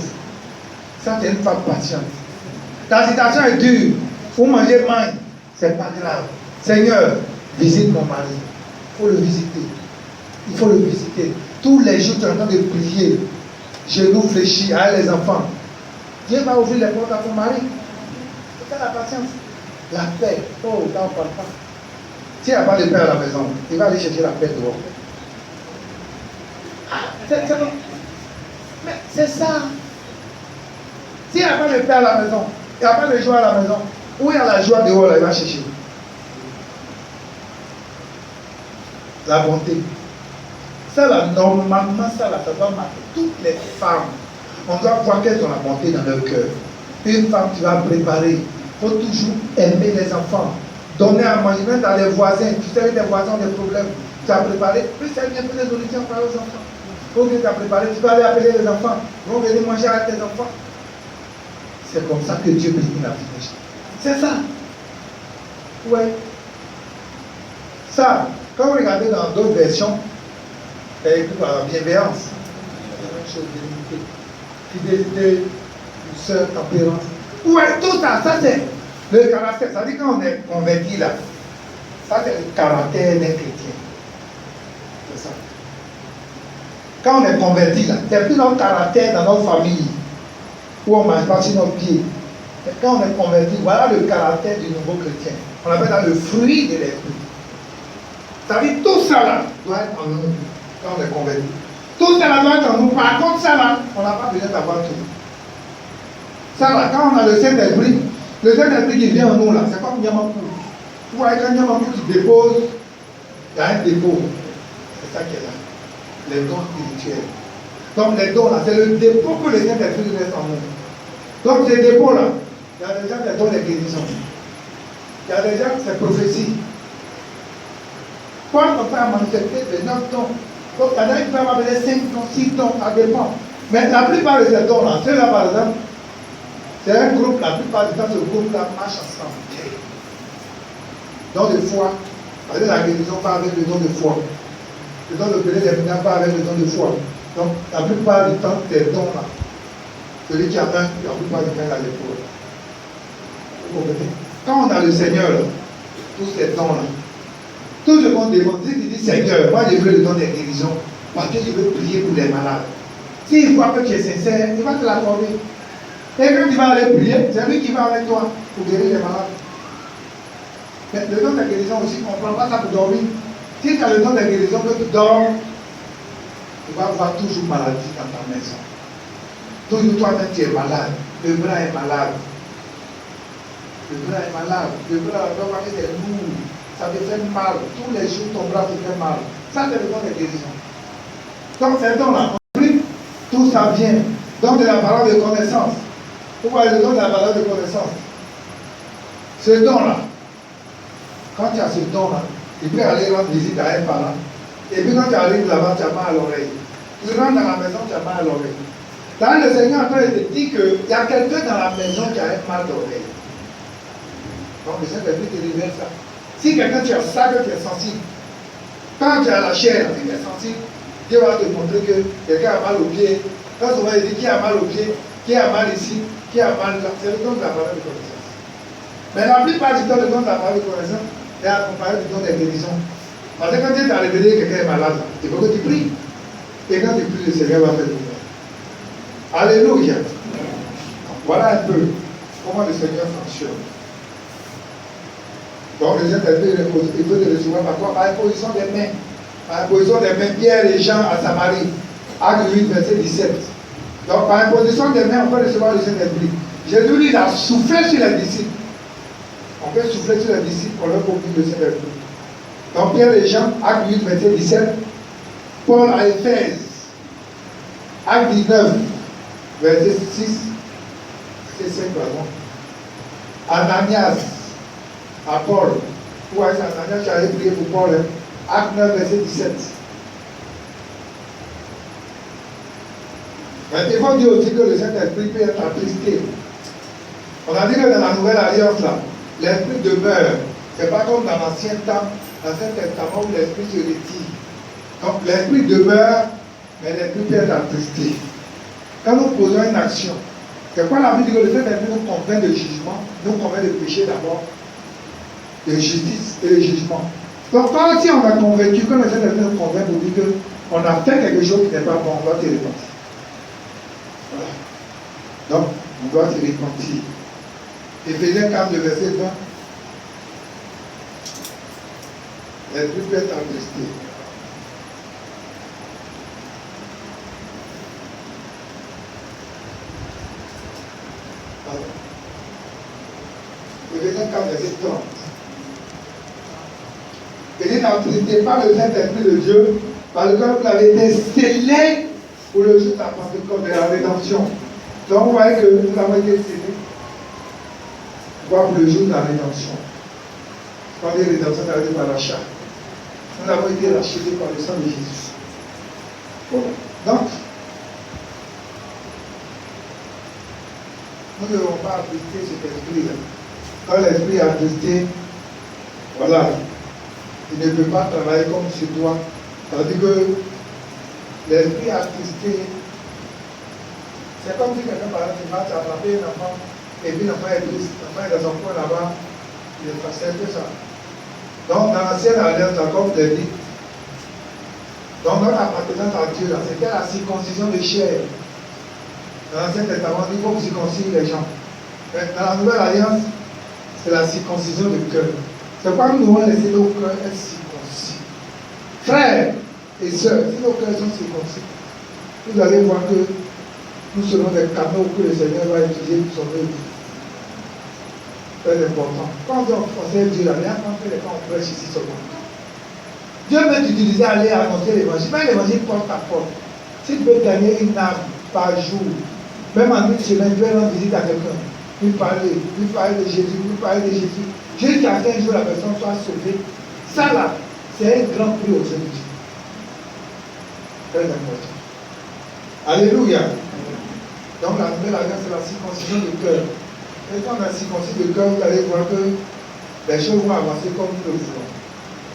Ça, c'est une femme patiente. La situation est dure. Il faut manger main. C'est pas grave. Seigneur, visite mon mari. Il faut le visiter. Il faut le visiter. Tous les jours, tu es en train de prier. Genoux fléchis, à les enfants. Dieu va ouvrir les portes à ton mari. C'est ça la patience. La paix. Oh, là on ne parle pas. S'il n'y a pas de paix à la maison, il va aller chercher la paix dehors. Mais c'est ça. S'il n'y a pas de paix à la maison, il n'y a pas de joie à la maison, où il y a la joie dehors, là, il va chercher. La bonté. Ça, là, normalement, ça doit marquer toutes les femmes. On doit voir qu'elles ont la bonté dans leur cœur. Une femme qui va préparer, il faut toujours aimer les enfants, donner à manger, même dans les voisins. Tu sais, les voisins ont des problèmes. Tu as préparé, plus ça vient pour les nourritures pour aux enfants. Faut que tu as préparé, tu vas aller appeler les enfants. Ils vont venir manger avec tes enfants. C'est comme ça que Dieu bénit la vie des gens. C'est ça. Ouais. Ça, quand vous regardez dans d'autres versions, c'est écrit par la bienveillance. C'est la même chose, fidélité, douceur, tempérance. Ouais, tout ça, ça c'est le caractère. Ça dit quand on est converti là, ça c'est le caractère d'un chrétien. C'est ça. Quand on est converti là, c'est plus notre caractère dans notre famille, où on ne mange pas sur nos pieds. Mais quand on est converti, voilà le caractère du nouveau chrétien. On appelle ça le fruit de l'esprit. Ça dit tout ça là doit être en nous quand on est converti. Tout ça là doit être en nous. Par contre, ça là, on n'a pas besoin d'avoir tout. Ça là, quand on a le Saint-Esprit qui vient en nous là, c'est comme Yamakou. Vous voyez quand Yamakou qui dépose, il y a un dépôt. C'est ça qui est là. Les dons spirituels. Donc les dons là, c'est le dépôt que le Saint-Esprit laisse en nous. Donc ces dépôts là, il y a des gens qui donnent les guérisons. Il y a des gens qui c'est prophétie. Quand on fait manifester les 9 dons, donc il y en a qui peuvent appeler 5 dons, 6 dons, ça dépend. Mais la plupart de ces dons là, ceux-là par exemple, c'est un groupe, la plupart du temps, ce groupe-là marche ensemble. Don de foi, parce que la guérison va avec le don de foi. Le don de périr les ménages va avec le don de foi. Donc, la plupart du temps, ces dons-là, celui qui a un, la plupart du temps, il a les foi. Vous comprenez? Quand on a le Seigneur, là, tous ces dons-là, tout ce qu'on demande, si tu dis Seigneur, moi je veux le don des guérisons, parce que je veux prier pour les malades. S'il voit que tu es sincère, il va te l'accorder. Et quand tu vas aller prier, c'est lui qui va avec toi pour guérir les malades. Mais le don de guérison aussi, on ne prend pas ça pour dormir. Si tu as le don de guérison que tu dors, tu vas avoir toujours maladie dans ta maison. Toujours toi-même tu es malade. Le bras est malade. Le bras est malade. Le bras, tu vas voir que c'est lourd. Ça te fait mal. Tous les jours, ton bras te fait mal. Ça, c'est le don de guérison. Donc, ces dons-là, tout ça vient. Don de la parole de connaissance. Vous voyez le don de la valeur de connaissance. Ce don-là, quand tu as ce don-là, tu peux aller rendre visite à un parent. Et puis quand tu arrives là-bas, tu as mal à l'oreille. Tu rentres dans la maison, tu as mal à l'oreille. Là, le Seigneur est en train de te dire qu'il y a quelqu'un dans la maison qui a mal d'oreille. Donc, le Saint-Esprit te révèle ça. Si quelqu'un, tu as ça, que tu es sensible. Quand tu as la chair, si tu es sensible, Dieu va te montrer que quelqu'un a mal au pied. Quand on va dire qui a mal au pied, qui a mal ici, qui a mal là, c'est le don de la parole de connaissance. Mais la plupart du temps, le don de la parole de connaissance est accompagné du don des guérisons. Parce que quand tu es révélé que quelqu'un est malade, il faut que tu pries. Et quand tu pries, le Seigneur va faire le bien. Alléluia. Voilà un peu comment le Seigneur fonctionne. Donc, le Saint-Esprit, il faut te recevoir par quoi? Par imposition des mains. Par imposition des mains, Pierre et Jean à Samarie. Acte 8, verset 17. Donc, par imposition des mains, on peut recevoir le Saint-Esprit. Jésus lui, il a soufflé sur les disciples. On peut souffler sur les disciples pour leur conduire le Saint-Esprit. Donc, Pierre et Jean, acte 8, verset 17. Paul à Éphèse, acte 19, verset 6. C'est 5, pardon. Ananias, à Paul. Où est-ce Ananias qui avait prié pour Paul? Acte 9, verset 17. Mais il faut dire aussi que le Saint-Esprit peut être attristé. On a dit que dans la nouvelle alliance, là, l'Esprit demeure. Ce n'est pas comme dans l'Ancien Testament où l'Esprit se retire. Donc l'Esprit demeure, mais l'Esprit peut être attristé. Quand nous posons une action, c'est quoi la Bible dit que le Saint-Esprit nous convainc de jugement, nous convainc de péché d'abord, de justice et de jugement. Donc quand si on a convaincu, quand le Saint-Esprit nous convainc pour dire qu'on a fait quelque chose qui n'est pas bon, on doit se repentir. Voilà. Donc, on doit se repentir. Éphésiens 4, verset 20. L'Esprit peut être attristé. Éphésiens 4, verset 30. Il dit, n'attristé pas le Saint-Esprit de Dieu, par lequel vous avez été scellés pour le jour de la Pentecôte de la rédemption. Donc, vous voyez que nous avons été scellés pour le jour de la rédemption. Quand les rédemptions sont arrivées par l'achat, nous avons été rachetés par le sang de Jésus. Bon. Donc, nous ne devons pas attrister cet esprit-là. Quand l'esprit est attristé, voilà, il ne peut pas travailler comme sur toi. Tandis que l'esprit attristé, c'est comme si quelqu'un par exemple va t'attraper un enfant, et puis l'enfant est triste, l'enfant est dans son coin là-bas, il est facile que ça. Donc dans l'ancienne alliance, comme je l'ai dit, donc notre appartenance à Dieu, c'était la circoncision de chair. Dans l'Ancien Testament, il faut circoncire les gens. Mais dans la nouvelle alliance, c'est la circoncision du cœur. C'est pourquoi nous devons laisser nos cœurs être circoncis. Frères et sœurs, si nos cœurs sont circoncis, vous allez voir que nous serons des canaux que le Seigneur va utiliser pour son œuvre. Très important. Quand on sait Dieu, rien quand on prêche ici seulement. Dieu veut t'utiliser à aller annoncer l'évangile. Même l'évangile porte à porte. Si tu peux gagner une âme par jour, même en une semaine, tu vas rendre visite à quelqu'un, lui parler de Jésus, jusqu'à qu'un jour la personne soit sauvée. Ça là, c'est un grand prix au Seigneur. Très important. Alléluia. Donc la nouvelle alliance, c'est la circoncision du cœur. Et quand on a circoncis le cœur, vous allez voir que les choses vont avancer comme nous le voulons.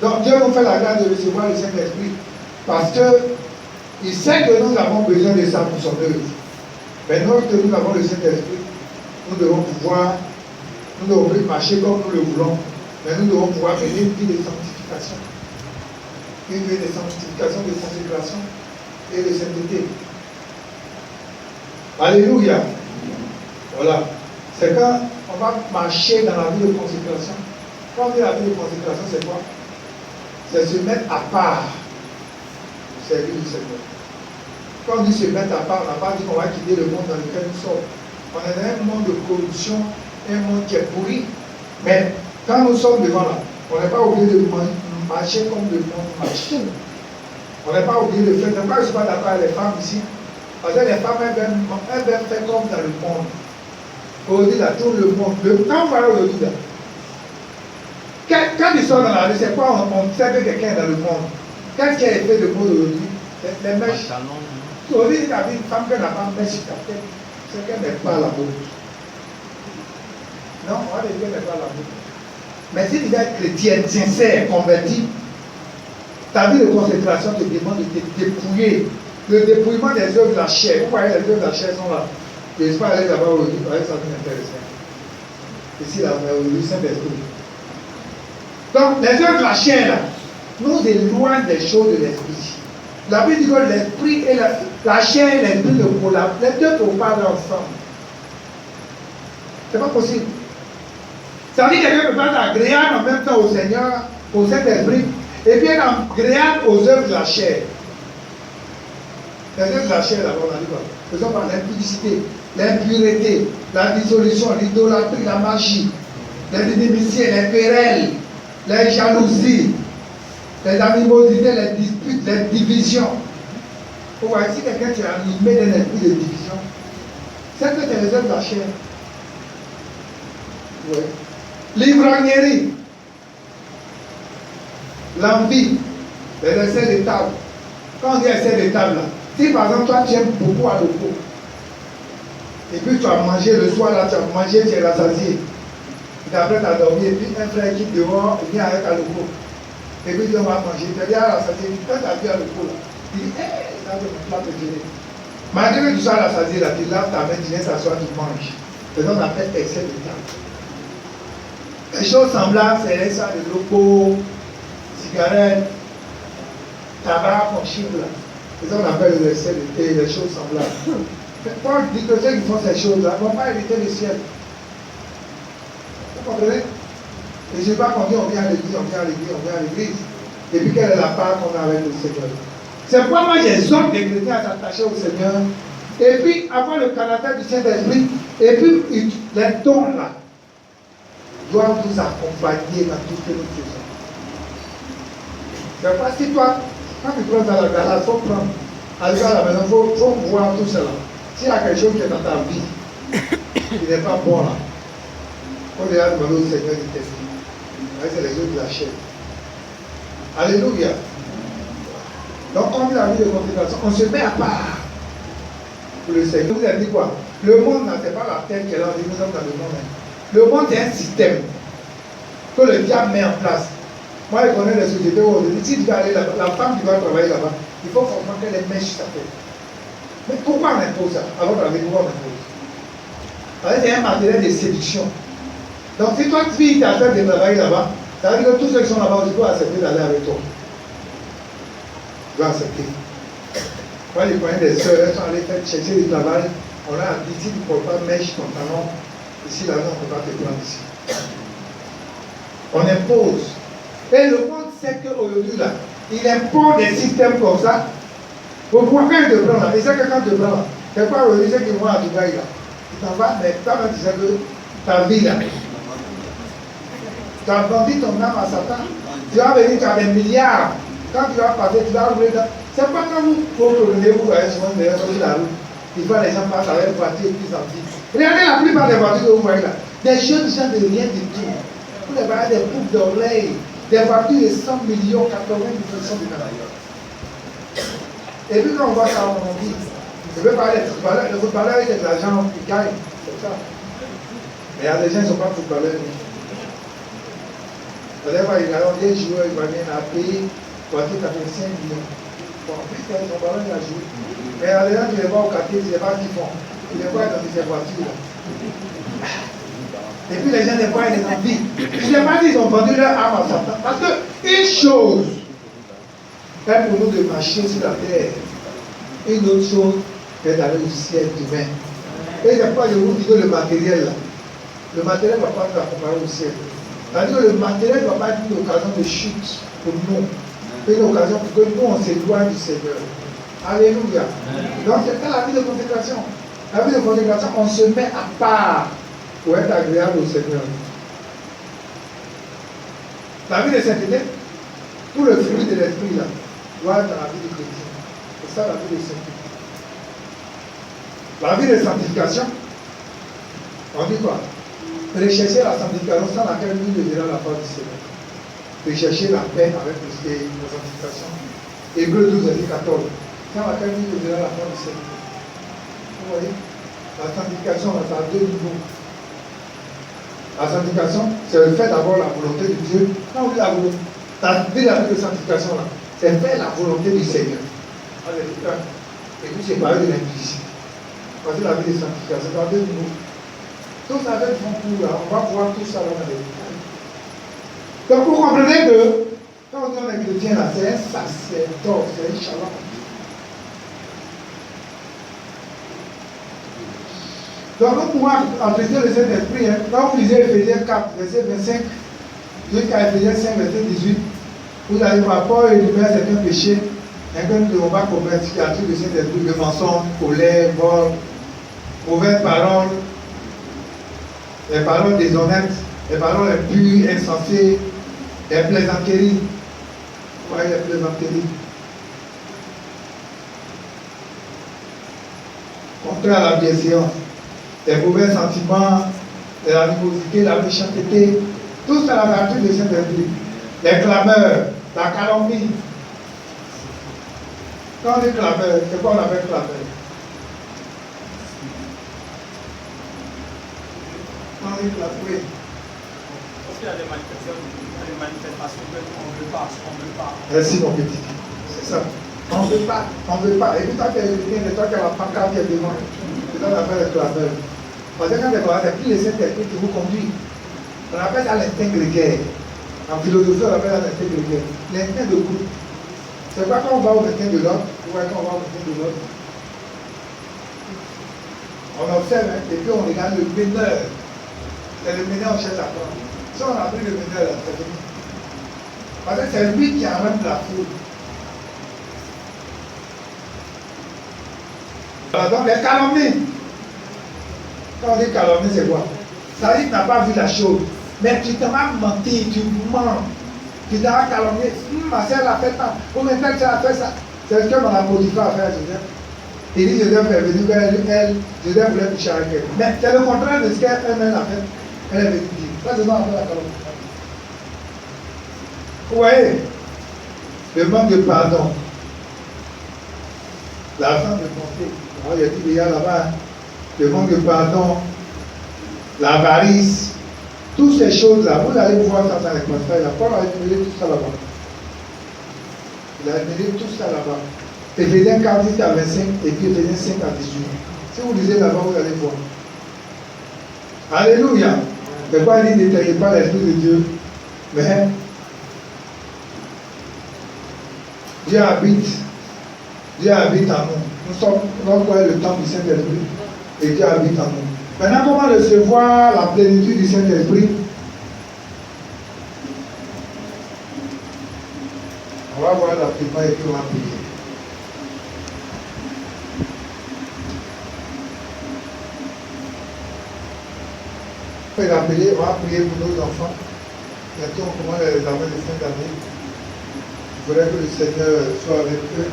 Donc Dieu nous fait la grâce de recevoir le Saint-Esprit parce qu'il sait que nous avons besoin de ça pour son œuvre. Mais lorsque nous avons le Saint-Esprit, nous devons pouvoir, nous devons plus marcher comme nous le voulons, mais nous devons pouvoir mener une vie de sanctification. Une vie de sanctification, de consécration et de sainteté. Alléluia. Voilà. C'est quand on va marcher dans la vie de consécration. Quand on dit la vie de consécration, c'est quoi? C'est se mettre à part au service du Seigneur. Quand on dit se mettre à part, on n'a pas dit qu'on va quitter le monde dans lequel nous sommes. On est dans un monde de corruption, un monde qui est pourri. Mais quand nous sommes devant là, on n'est pas obligé de marcher comme le monde marche. On n'est pas obligé de faire. Pourquoi je ne suis pas d'accord avec les femmes ici? Parce que les femmes, elles veulent faire comme dans le monde. Aujourd'hui, là, tout le monde. Quand on va aujourd'hui, là, quand ils sont dans la rue, c'est quoi? On sait que quelqu'un est dans le monde. Qu'est-ce qui est fait de mode aujourd'hui? Les mèches. Aujourd'hui, il y a une femme qui n'a pas de mèche sur ta tête, c'est qu'elle n'est pas la mode. Non, on va dire qu'elle n'est pas la mode. Mais si tu es chrétienne, sincère, converti, ta vie de consécration te demande de te dépouiller. Le dépouillement des œuvres de la chair. Vous voyez, les œuvres de la chair sont là. Je ne sais pas aller là-bas aujourd'hui, ça m'intéresse. Ici, là, on est au Saint-Esprit. Donc, les œuvres de la chair, là, nous éloignent des choses de l'esprit. La Bible dit que l'esprit et la chair et l'esprit ne collaborent. Les deux ne parlent ensemble. C'est pas possible. Ça veut dire que quelqu'un peut pas être agréable en même temps au Seigneur, au Saint-Esprit, et puis être agréable aux œuvres de la chair. Les œuvres de la chair, là, on a dit quoi? Ce sont par l'impudicité, l'impureté, la dissolution, l'idolâtrie, la magie, les inimitiés, les querelles, les jalousies, les animosités, les disputes, les divisions. Vous voyez, si quelqu'un est animé d'un esprit de division, c'est que c'est les œuvres de la chair. Oui. L'ivrognerie, l'envie, les essais de table. Quand on dit essais de table, là, si par exemple toi tu aimes beaucoup à l'eau, et puis tu as mangé le soir, là tu as mangé, tu es rassasié, et après tu as dormi, et puis un frère qui dehors, il vient avec à l'eau, et puis tu vas manger, tu es déjà rassasié, quand tu as vu à l'eau, il dit, hé, ça c'est mon plat préféré. Malgré que tu sois rassasié, là, tu laves ta main, tu viens t'asseoir, tu manges. C'est ce qu'on appelle excès de table. Les choses semblables, c'est les ça de loco, cigarettes, tabac, mon chiffre là. C'est ça qu'on appelle les excès de thé, les choses semblables. Paul dit que ceux qui font ces choses-là ne vont pas hériter le ciel. Vous comprenez? Et je ne sais pas qu'on dit on vient à l'église, on vient à l'église, on vient à l'église. Et puis quelle est la part qu'on a avec le Seigneur? C'est pourquoi moi j'exhorte les chrétiens à s'attacher au Seigneur. Et puis avoir le caractère du Saint-Esprit. Et puis les dons là doivent nous accompagner dans tout ce que nous faisons. C'est pas si toi, quand tu prends dans la garage, il faut prendre. Aller à la maison, il faut voir tout cela. S'il y a quelque chose qui est dans ta vie, qui n'est pas bon là, il faut déjà demander au Seigneur de t'aider. C'est les yeux de la chair. Alléluia. Donc, on vit la vie de consécration. On se met à part pour le Seigneur. Vous avez dit quoi? Le monde, c'est pas la terre qui est là, nous sommes dans le monde. Le monde est un système que le diable met en place. Moi, je connais les sociétés où on dit, si tu vas aller là-bas, la femme qui va travailler là-bas, il faut forcément qu'elle ait mèche sur sa tête. Mais pourquoi on impose ça? Avant d'aller, pourquoi on impose? Parce que c'est un matériel de séduction. Donc, si toi, tu as fait de travailler là-bas, ça veut dire que tous ceux qui sont là-bas, tu dois accepter d'aller avec toi. Tu dois accepter. Moi, je connais des soeurs, elles sont allées chercher du travail. On a dit, si tu ne portes pas mèche ton talon, ici, là, on ne peut pas te prendre ici. On impose. Et le monde sait qu'aujourd'hui, là, il impose des systèmes comme ça. Pour pouvoir quand il te prend là, et c'est que quand il te prend là, c'est pas aujourd'hui, c'est qu'ils vont à Dubaï là. Tu t'en vas, mais toi-même, tu sais que ta vie là, tu as vendu ton âme à Satan. Tu vas venir, tu as des milliards. Quand tu vas passer, tu vas rouler dans. C'est pas quand vous prenez, vous voyez souvent derrière sur la route. Des fois, les gens passent avec une voiture plus antique. Regardez la plupart des voitures que vous voyez là. Des jeunes gens de rien du tout. Vous les voyez des boucles d'oreilles. Des voitures de 100 millions, 80 millions de dollars. Et puis quand on voit ça, on dit, je veux parler des footballeurs. Le footballeur, il a de l'argent, il gagne. C'est ça. Mais il y a des gens qui ne sont pas footballeurs. Vous allez voir, il y a des joueurs, il va bien à payer, voiture 85 millions. Bon, en plus, ils sont pas là à jouer. Mais il y a des gens qui les voient au quartier, ils ne savent pas ce qu'ils font. Ils les voient dans ces voitures-là. Et puis les gens les voient, ils les envient. Je ne sais pas s'ils ont vendu leur âme à Satan. Parce qu'une chose est pour nous de marcher sur la terre. Une autre chose est d'aller au ciel demain. Et c'est pourquoi je vous dis que le matériel, là, le matériel ne va pas nous accompagner au ciel. C'est-à-dire que le matériel ne va pas être une occasion de chute pour nous. Une occasion pour que nous, on s'éloigne du Seigneur. Alléluia. Donc c'est ça la vie de consécration. La vie de consécration, on se met à part pour être agréable au Seigneur. La vie de sainteté, tout le fruit de l'esprit là, doit être dans la vie du chrétien. C'est ça la vie de sainteté. La vie de sanctification, on dit quoi? Rechercher la sanctification sans laquelle nous ne verrons la part du Seigneur. Rechercher la paix avec la sanctification Hébreux 12, verset 14. Ça va quand même dire au-delà de la fin du siècle. Vous voyez? La sanctification, ça a deux niveaux. La sanctification, c'est le fait d'avoir la volonté de Dieu. Quand on dit la volonté, la vie de sanctification, là, c'est faire la volonté du Seigneur. Alléluia. Et puis c'est parler de l'implicite. Parce que la vie de sanctification, c'est à deux niveaux. Tout ça va être bon pour là. On va voir tout ça là dans les détails. Donc vous comprenez que quand on est chrétien là, c'est un sacerdoce, c'est un shalom. Donc nous pouvons apprécier le Saint-Esprit. Hein. Quand vous lisez Ephésiens 4, verset 25, jusqu'à Ephésiens 5, verset 18, vous allez voir Paul énumère certains péchés que nous ne devons pas commettre, qui attirent le Saint-Esprit, le mensonge, colère, vol, mauvaises paroles, les paroles déshonnêtes, les paroles impures, insensées, les plaisanteries. Vous voyez les plaisanteries. Contraire à la bienséance. Les mauvais sentiments, l'animosité, la méchanceté, tout ça la vertu de Saint-Esprit. Les clameurs, la calomnie. Quand on dit clameur, c'est quoi on appelle clameur? Quand on dit clameur, parce qu'il y a des manifestations que on ne veut pas. Merci mon petit. C'est ça. On ne veut pas. Et puis toi qui es chrétien, toi qui as la pancarte qui est devant, c'est ça qu'on appelle le clameur. Parce que quand c'est plus le Saint-Esprit qui vous conduit. On appelle ça l'instinct de guerre. En philosophie, on appelle ça l'instinct de guerre. L'instinct de groupe. C'est pas quand on va au instinct de l'autre, ou quand on va au instinct de l'autre. On observe, hein, et puis on regarde le meneur. C'est le meneur, on cherche à prendre. Si on a pris le meneur, là, c'est fini. Parce que c'est lui qui amène la foule. Alors donc, les calomnies. Quand on dit calomnie, c'est quoi? Ça dit que tu n'as pas vu la chose. Mais tu t'en as menti, tu mens. Tu t'as calomnié. Ma soeur l'a fait ça. Ou maintenant tu as fait ça. C'est ce qu'on a modifié à faire Joseph. Il dit Joseph est venu vers elle. Joseph voulait toucher avec elle. Mais c'est le contraire de ce qu'elle-même a fait. Elle est venue dire. Ça, c'est non, on fait la calomnie. Vous voyez? Le manque de pardon. L'argent de bonté. Il y a dit il y a là-bas. Le manque de pardon, l'avarice, toutes ces choses-là, vous allez voir ça dans les passages. Paul a énuméré tout ça là-bas. Il a énuméré tout ça là-bas. Éphésiens 4, 10 à 25 et puis Éphésiens 5 à 18. Si vous lisez là-bas, vous allez voir. Alléluia. Mais quoi il dit, n'éteignez pas l'Esprit de Dieu, mais Dieu habite en nous. Nous sommes le temple du Saint-Esprit. Et Dieu habite en nous. Maintenant, comment recevoir la plénitude du Saint-Esprit? On va voir la prière et puis on va prier. On va l'appeler, on va prier pour nos enfants. Bientôt, on commence les examens de fin d'année. Il faudrait que le Seigneur soit avec eux.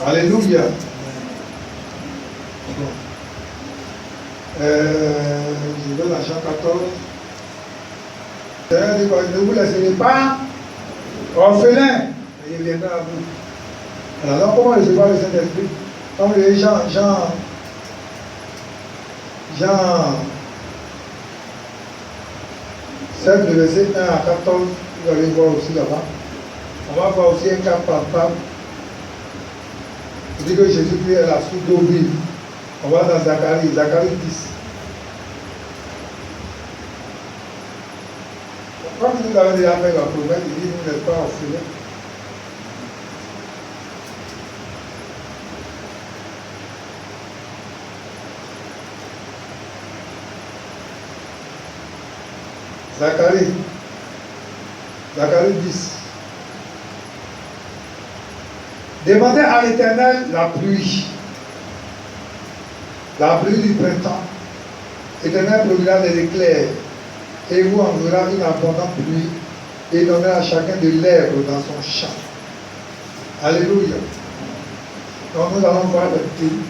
Alléluia. Je vais dans Jean 14. Seigneur dit, ne vous laisserez pas orphelin. Il viendra à vous. Alors, comment recevoir le Saint-Esprit? Comme les Jean 7, le verset 1 à 14, vous allez voir aussi là-bas. On va voir aussi un cas palpable. Il dit que Jésus-Christ est la source d'eau vive. On va dans Zacharie 10. Comme nous avons déjà fait la promesse, il dit nous n'êtes pas orphelins. Zacharie 10. Demandez à l'Éternel la pluie du printemps. L'Éternel produira des éclairs et vous enverra une abondante pluie et donnera à chacun de l'herbe dans son champ. Alléluia. Donc nous allons voir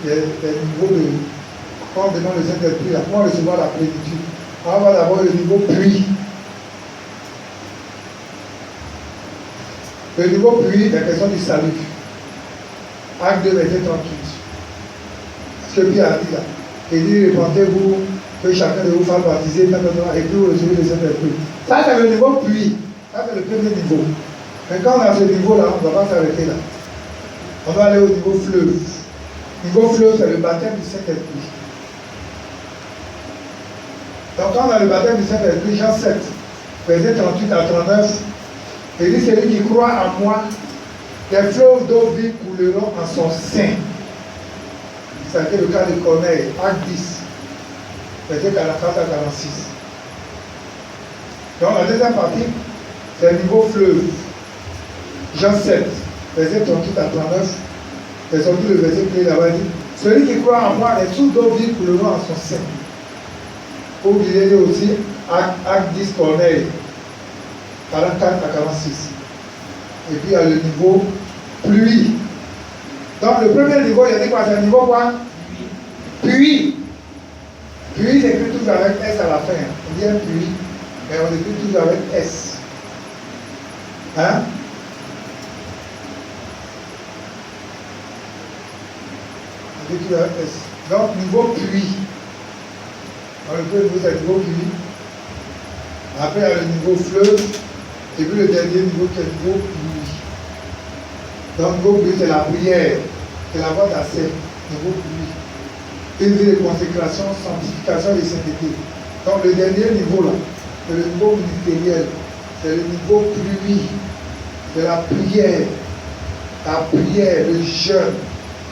les niveaux de, quand on demande le Saint-Esprit, là, comment recevoir la plénitude. On va voir d'abord le niveau pluie. Le niveau pluie, la question du salut. Acte 2, verset 38. Ce que Pierre a dit là. Il dit, répandez-vous, que chacun de vous fasse baptiser, et puis vous recevez le Saint-Esprit. Ça, c'est le niveau pluie. Ça, c'est le premier niveau. Mais quand on a ce niveau-là, on ne va pas s'arrêter là. On va aller au niveau fleuve. Niveau fleuve, c'est le baptême du Saint-Esprit. Donc, quand on a le baptême du Saint-Esprit, Jean 7, verset 38 à 39, il dit, celui qui croit en moi, les fleuves d'eau vive couleront en son sein. C'était le cas de Corneille, acte 10, verset 44 à 46. Donc la deuxième partie, c'est le niveau fleuve. Jean 7, verset 38 à 39, c'est surtout le verset qui est là-bas dit, celui qui croit en moi, les sources d'eau vive couleront en son sein. Vous lisez aussi acte 10 Corneille, 44 à 46. Et puis il y a le niveau pluie. Donc le premier niveau, il y a dit quoi? C'est le niveau quoi? Pluie. Pluie s'écrit toujours avec S à la fin. On dit pluie, mais on écrit toujours avec S. Hein? On écrit toujours avec S. Donc niveau pluie. Donc le premier niveau c'est le niveau pluie. Après il y a le niveau fleuve. Et puis le dernier niveau qui est le niveau pluie. Donc le niveau pluie c'est la prière. C'est la voie d'accès. Niveau pluie. Une vie de consécration, sanctification et sainteté. Donc le dernier niveau là, c'est le niveau ministériel, c'est le niveau pluie, c'est la prière, le jeûne.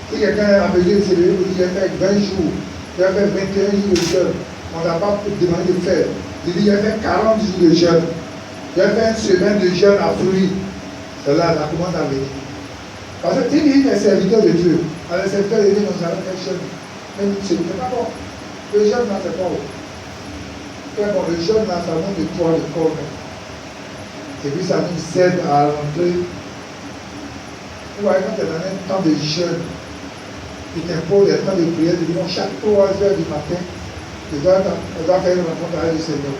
Si quelqu'un a besoin de s'élever, il dit, il a fait 20 jours, il a fait 21 jours de jeûne, on n'a pas demandé de faire. Il dit, il a fait 40 jours de jeûne, il a fait une semaine de jeûne à fruits. C'est là, la commande à venir. Parce que si il est serviteur de Dieu, alors le serviteur de Dieu, nous allons faire jeûne. Même c'est pas bon. Le jeûne là, c'est pas bon. Très bon, le jeûne là, ça monte de toi, le corps. Et puis ça nous aide à rentrer. Vous voyez, quand tu es dans un temps de jeûne, il t'impose des temps de prière, tu dis, bon, chaque 3 heures du matin, tu dois faire une rencontre avec le Seigneur.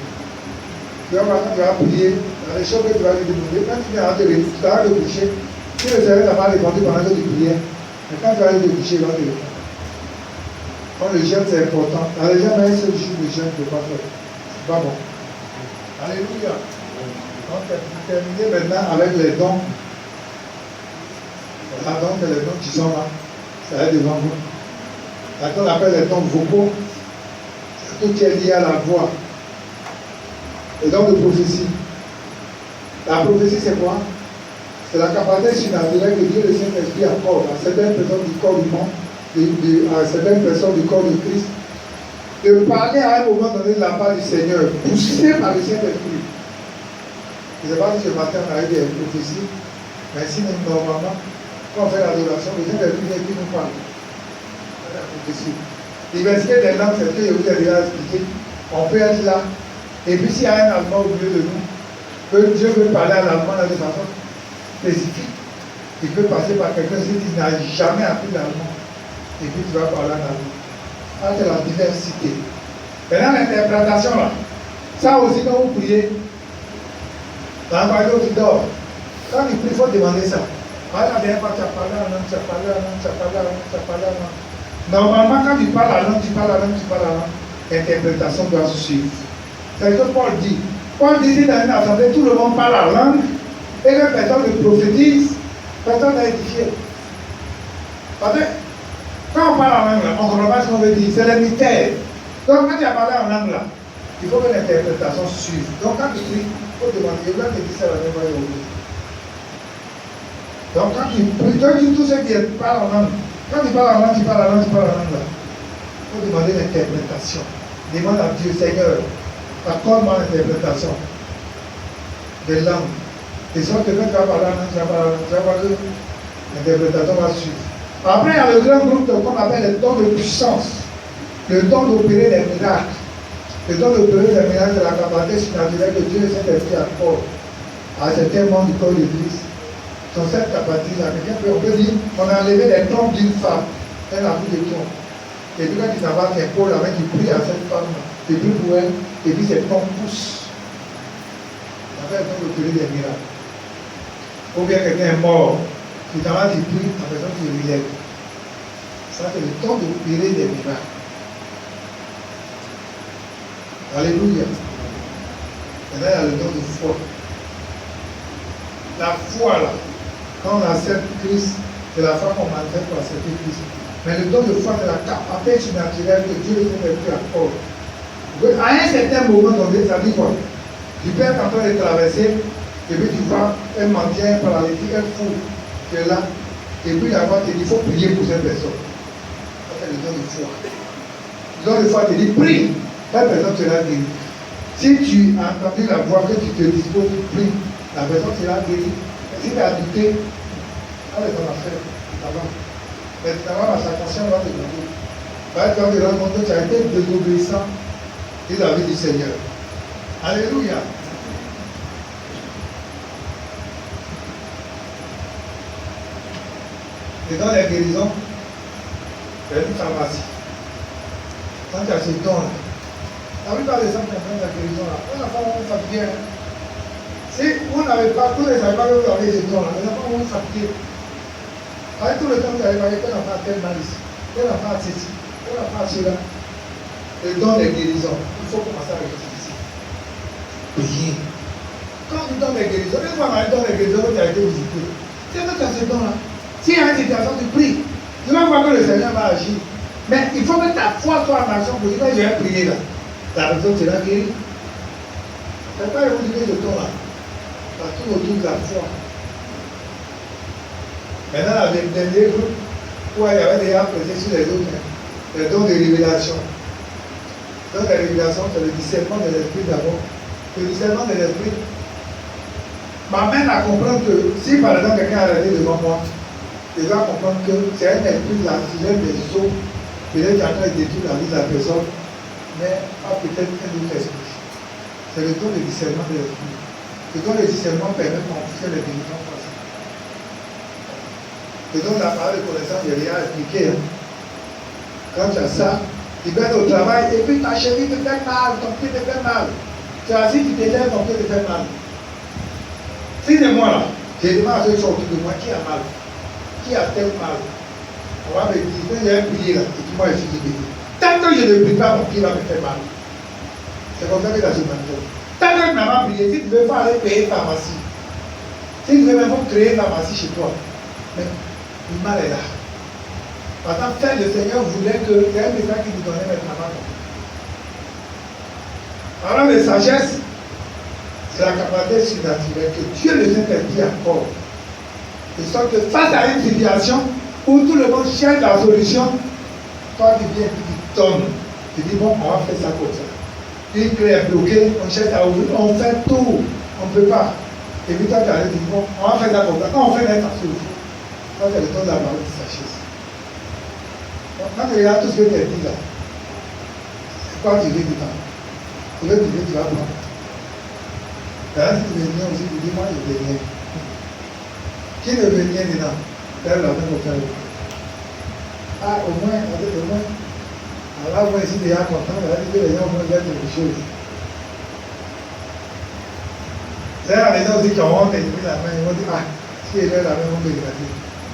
Tu vas voir, quand tu vas prier, dans les choses que tu vas lui demander, quand tu viens à te réveiller, tu vas le coucher. Si le Seigneur n'a pas répondu pendant que tu priais, mais quand tu vas aller te coucher, il va te répondre. Quand le jeûne c'est important. Dans les gens, un seul jour de jeûne, ne peut pas faire. C'est pas bon. Alléluia. Donc, vous terminez maintenant avec les dons. Voilà, donc les dons qui sont là. Ça va être devant vous. D'accord, on appelle les dons vocaux. C'est tout qui est lié à la voix. Les dons de prophétie. La prophétie, c'est quoi? C'est la capacité surnaturelle que Dieu le Saint-Esprit accorde à certaines personnes du corps du monde. À certaines personnes du corps de Christ, de parler à un moment donné de la part du Seigneur, poussé par le Saint-Esprit. Je ne sais pas si ce matin on a eu des prophéties, mais si normalement, quand on fait l'adoration, le Saint-Esprit vient qui nous parle. C'est la prophétie. Diversité des langues, c'est ce que je vous ai déjà expliqué. On peut être là, et puis s'il y a un Allemand au milieu de nous, que Dieu veut parler à l'Allemand de façon spécifique, il peut passer par quelqu'un qui n'a jamais appris l'allemand. Et puis tu vas parler en allemand. Ça, c'est la diversité. Maintenant, l'interprétation là, ça aussi, quand vous priez, dans le radio, tu dors. Quand tu pries, il faut demander ça. La dernière fois, tu as parlé en langue, tu as parlé en langue, tu as parlé en langue, tu as parlé en langue. Normalement, quand tu parles en langue, tu parles en langue, tu parles en langue, l'interprétation doit suivre. C'est ce que Paul dit. Paul dit dans une assemblée, tout le monde parle en langue, et que personne ne prophétise, personne n'est édifié. Parce que quand on parle en langue, on ne comprend pas ce qu'on veut dire. C'est le mystère. Donc, quand tu as parlé en langue, là, il faut que l'interprétation suive. Donc, quand tu pries, il faut demander. Je vais te dire ça la même fois aujourd'hui. Donc, quand tu pries, tous ceux qui parlent en langue, quand tu parles en langue, tu parles en langue, tu parles en langue, là, il faut demander l'interprétation. Demande à Dieu, Seigneur, accorde-moi l'interprétation des langues. Et soit que quand tu vas parler en langue, tu vas parler en langue, tu vas voir que L'interprétation va suivre. Après, il y a le grand groupe qu'on appelle les dons de puissance. Le don d'opérer des miracles. Le don d'opérer des miracles, c'est la capacité surnaturelle que Dieu et Saint-Esprit accordent à certains membres du corps de l'Église. Dans cette capacité-là, on peut dire on a enlevé les trompes d'une femme. Elle a plus de trompes. Et puis quand il s'en va, c'est Paul la main qui prie à cette femme, il prie pour elle, et puis ses trompes poussent. On fait le don d'opérer des miracles. Ou bien quelqu'un est mort, finalement tu pries, la personne qui relève. Ça, c'est le temps d'opérer des miracles. Alléluia. Maintenant, il y a le don de foi. La foi, là, quand on accepte Christ, c'est la foi qu'on manifeste pour accepter Christ. Mais le don de foi, c'est la capacité surnaturelle que Dieu nous a accorde. À un certain moment donné, ça dit quoi? Tu peux être en train de traverser, et puis tu vois un mendiant, un paralytique, un fou qui est là, et puis la voix te dit, il faut prier pour cette personne. Ça, c'est le don de foi. Le don de foi te dit, prie. La personne sera guérie. Si tu as entendu la voix que tu te disposes, tu pries, la personne sera guérie. Si tu as douté, allez ton affaire, avant. Mais finalement, sa conscience va te demander. Va te rendre compte que tu as été désobéissant vis-à-vis du Seigneur. Alléluia. Et dans les guérisons, il y a une pharmacie. Quand tu as ce don-là, la plupart des gens qui ont la guérison là, on n'a pas vraiment fatigué. Si vous n'avez pas, tous les savez pas que vous avez ce don là, vous n'avez pas vraiment fatigué. Avec tout le temps que vous avez parlé, qu'on n'a pas tel mal ici, qu'on n'a pas ceci, qu'on n'a pas cela. Le don des guérisons, il faut commencer avec ceci. Prier. Quand tu donnes des guérisons, une fois dans le don des guérisons, tu as été visité. C'est que tu as ce don là. S'il y a une situation, tu pries. Tu vas voir que le Seigneur va agir. Mais il faut que ta foi soit en action pour dire que je vais prier là. La personne sera guérie. C'est pas vous dire ce don là. Ça tourne autour de la foi. Maintenant, le dernier groupe, où il y avait déjà prêté sur les autres, les dons de révélation. Le don de révélation, c'est le discernement de l'esprit d'abord. Le discernement de l'esprit m'amène à comprendre que si par exemple quelqu'un est arrêté devant moi, je dois comprendre que c'est un esprit là, si j'ai des eaux, peut-être qu'il est en train de détruire la vie de la personne, mais pas peut-être un autre esprit. C'est le don de discernement de l'esprit. Le don de discernement permet de faire les délivrances faciles. Le don de la parole de connaissance, j'ai déjà expliqué. Hein. Quand tu as ça, tu vas au travail et puis ta cheville te fait mal, ton pied te fait mal. Tu as assis, tu te lèves, ton pied te fait mal. Si c'est moi là, je demande à ceux qui sont autour de moi qui a mal, qui a tel mal. On va me dire, quand j'ai prié là, et puis moi je suis guéri. Tant que je ne prie pas, mon pied va me faire mal. C'est comme ça que ça se manifeste. Tant que tu n'as pas prié, si tu ne veux pas aller payer pharmacie, si tu veux même créer pharmacie chez toi, mais le mal est là. Par exemple, le Seigneur voulait que, il y a un message qu'il nous donnait maintenant. Parlant de sagesse, c'est la capacité surnaturelle que Dieu le Saint-Esprit accorde. De sorte que face à une situation où tout le monde cherche la solution, toi tu viens et tu donnes. Tu dis bon, on va faire ça comme ça. Une clé est bloquée, on cherche à ouvrir, on fait tout, on ne peut pas. Et puis toi tu arrives et tu dis bon, on va faire ça comme ça. Quand on fait la solution, ça c'est le temps de la parole de sagesse. Quand tu regardes tout ce que tu as dit là, c'est quoi tu veux du temps? Tu veux, tu vas prendre. Là, si tu veux venir aussi, tu dis moi je veux venir. Qui ne veut rien dedans? Faire la main au cœur. Ah, au moins. Alors là, moi ici déjà content, là, il dit que les gens vont faire quelque chose. C'est la maison aussi qui ont honte et puis la main, ils vont dire, ah, si ils veulent la main, ils vont me regarder.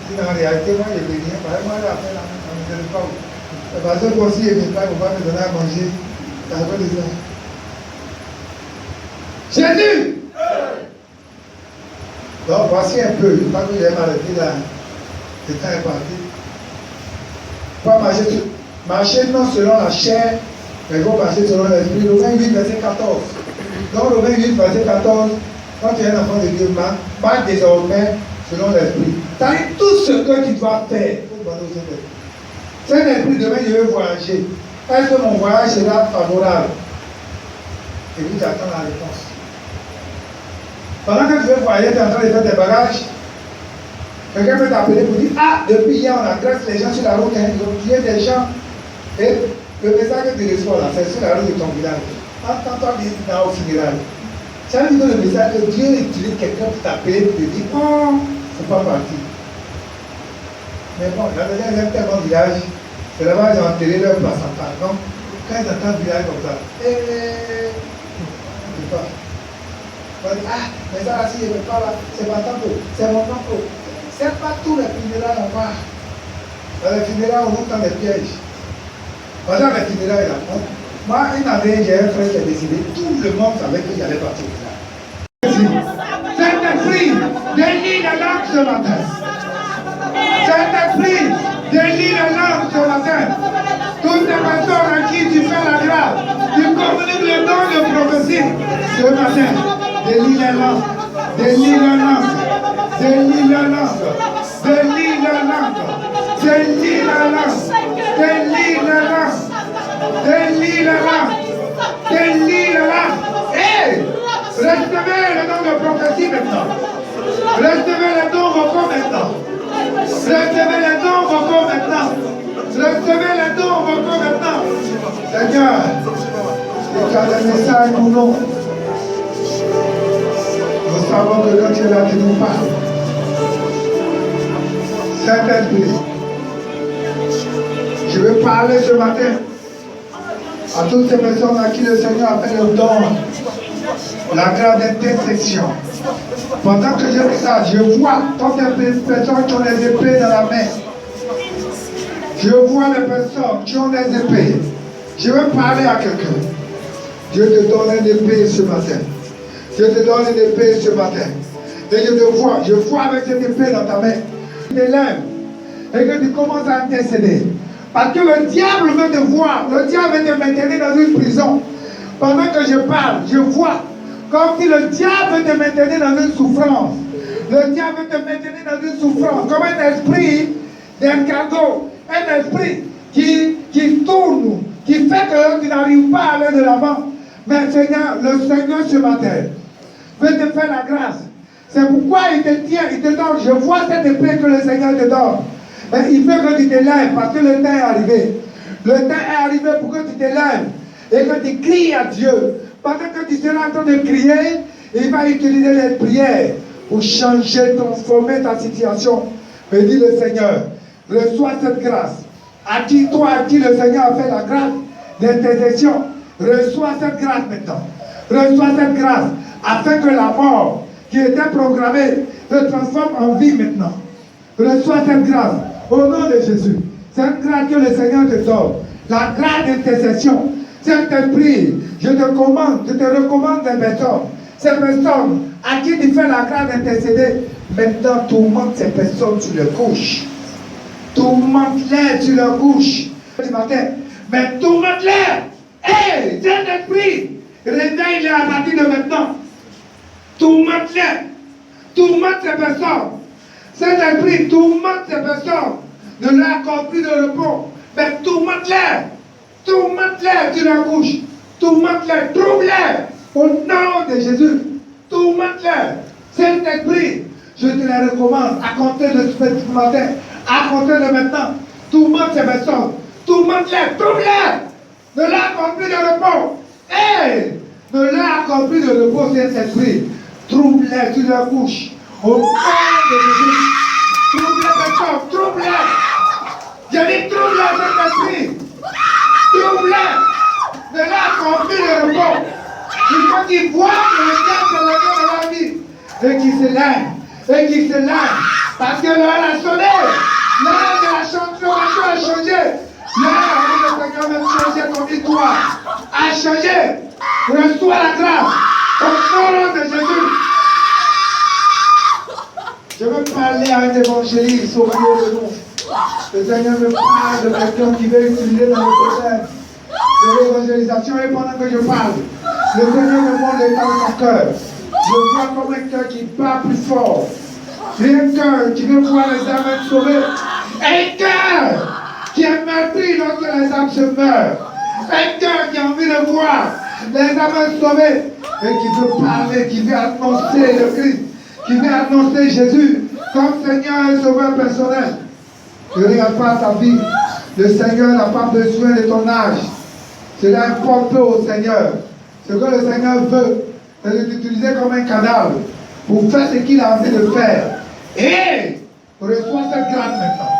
Si dans la réalité, moi je veux rien, par exemple, moi j'ai fait la main, ça ne me gêne pas. Parce que moi aussi, je ne veux pas, on va me donner à manger. Ça va de ça. Jésus! Donc voici un peu, pas que j'ai m'arrêté là, le temps est parti. Pas marcher non selon la chair, mais il faut marcher selon l'esprit. Romains 8, verset 14. Donc Romains 8, verset 14, quand tu es un enfant de Dieu, marche désormais selon l'esprit. C'est-à-dire tout ce que tu dois faire. Il faut demander au Saint-Esprit. Saint-Esprit, demain je vais voyager. Est-ce que mon voyage sera favorable? Et puis tu attends la réponse. Pendant que tu veux voyager, tu es en train de faire tes bagages. Quelqu'un peut t'appeler pour dire, ah, depuis hier, on agresse les gens sur la route, hein, ils ont tué des gens. Et le message que tu reçois là, c'est sur la route de ton village. Entends-toi dire dans au funérail. Ça veut dire que le message que Dieu utilise quelqu'un pour t'appeler pour te dire, oh, c'est pas parti. Mais bon, la dernière, ils aiment tellement village, c'est là-bas ils ont enterré leur placenta. Donc, quand ils entendent le village comme ça, je ne sais pas. On va dire, ah, mais ça là, si je ne veux pas là, c'est ma tante, c'est mon oncle. C'est pas tous les funérailles on va. Dans les funérailles, on monte dans les pièges. Pendant les funérailles là, moi, une année, j'ai un frère qui est décédé, tout le monde savait qu'il allait partir au village. Saint-Esprit, délie la langue ce matin. Saint-Esprit, délie la langue ce matin. Toutes les personnes à qui tu fais la grâce, tu communiques le don de prophétie ce matin. Délie la langue, délie la langue, délie la langue, délie la langue, délie la langue, délie la langue, délie la langue, délie la langue. Hé! Recevez le don de prophétie maintenant. Recevez le don vocaux maintenant. Recevez le don vocaux maintenant. Recevez le don vocaux maintenant. Seigneur, tu as des messages pour nous. Nous savons que quand tu es là, tu nous parles. Saint-Esprit, je veux parler ce matin à toutes ces personnes à qui le Seigneur a fait le don, la grâce d'intercession. Pendant que je fais ça, je vois toutes les personnes qui ont des épées dans la main. Je vois les personnes qui ont des épées. Je veux parler à quelqu'un. Dieu te donne une épée ce matin. Dieu te donne une épée ce matin. Et je vois avec cette épée dans ta main. Tu te lèves et que tu commences à intercéder. Parce que le diable veut te voir. Le diable veut te maintenir dans une prison. Pendant que je parle, je vois comme si le diable veut te maintenir dans une souffrance. Le diable veut te maintenir dans une souffrance. Comme un esprit d'escargot. Un esprit qui tourne, qui fait que tu n'arrives pas à aller de l'avant. Mais Seigneur, le Seigneur ce matin veut te faire la grâce. C'est pourquoi il te tient, il te donne. Je vois cette épée que le Seigneur te donne. Mais il veut que tu te lèves parce que le temps est arrivé. Le temps est arrivé pour que tu te lèves et que tu cries à Dieu. Pendant que tu seras en train de crier, il va utiliser les prières pour changer, transformer ta situation. Mais dis le Seigneur, reçois cette grâce. À qui le Seigneur a fait la grâce d'intercession, reçois cette grâce maintenant. Reçois cette grâce afin que la mort qui était programmée se transforme en vie maintenant. Reçois cette grâce au nom de Jésus. Cette grâce que le Seigneur te donne, la grâce d'intercession. Saint-Esprit, je te recommande des personnes. Ces personnes à qui tu fais la grâce d'intercéder, maintenant tourmente ces personnes sur le couche. Tourmente-les sur leur couche du matin. Mais tourmente-les. Hé, Saint-Esprit, réveille-les à partir de maintenant. Tourmente-les. Tourmente ces personnes. Saint-Esprit, tourmente ces personnes. Ne leur accorde plus de repos. Mais tourmente-les. Tourmente-les sur leur couche. Tourmente-les. Trouve-les. Au nom de Jésus. Tourmente-les. Saint-Esprit, je te les recommande à compter de ce matin. À compter de maintenant, tourmente ces personnes, tourmente-les, trouve-les, ne leur accorde plus de repos, hey, ne leur accorde plus de repos, Saint-Esprit, trouve-les sur leur couche, au nom de Jésus, trouve les personnes, trouve-les, j'ai dit trouve-les, Saint-Esprit, trouve-les, ne leur accorde plus de repos, il faut qu'ils voient que le diable se lève dans leur vie, et qu'ils se lèvent, parce que l'heure a sonné. L'heure de la transformation a changé. L'heure où le Seigneur veut changer ton histoire a changé. Reçois la grâce au nom de Jésus. Je veux parler à un évangéliste au milieu de nous. Le Seigneur me parle de quelqu'un qui veut utiliser dans le prochain de l'évangélisation. Et pendant que je parle, le Seigneur me montre l'état de mon cœur. Je vois comme un cœur qui bat plus fort. Et un cœur qui veut voir les âmes sauvées. Un cœur qui est meurtri lorsque les âmes se meurent. Un cœur qui a envie de voir les âmes sauvées. Et qui veut parler, qui veut annoncer le Christ, qui veut annoncer Jésus comme Seigneur et Sauveur personnel. Ne regarde pas ta vie. Le Seigneur n'a pas besoin de ton âge. Cela importe peu au Seigneur. Ce que le Seigneur veut, c'est de t'utiliser comme un cadavre pour faire ce qu'il a envie de faire. Et reçois cette grâce maintenant.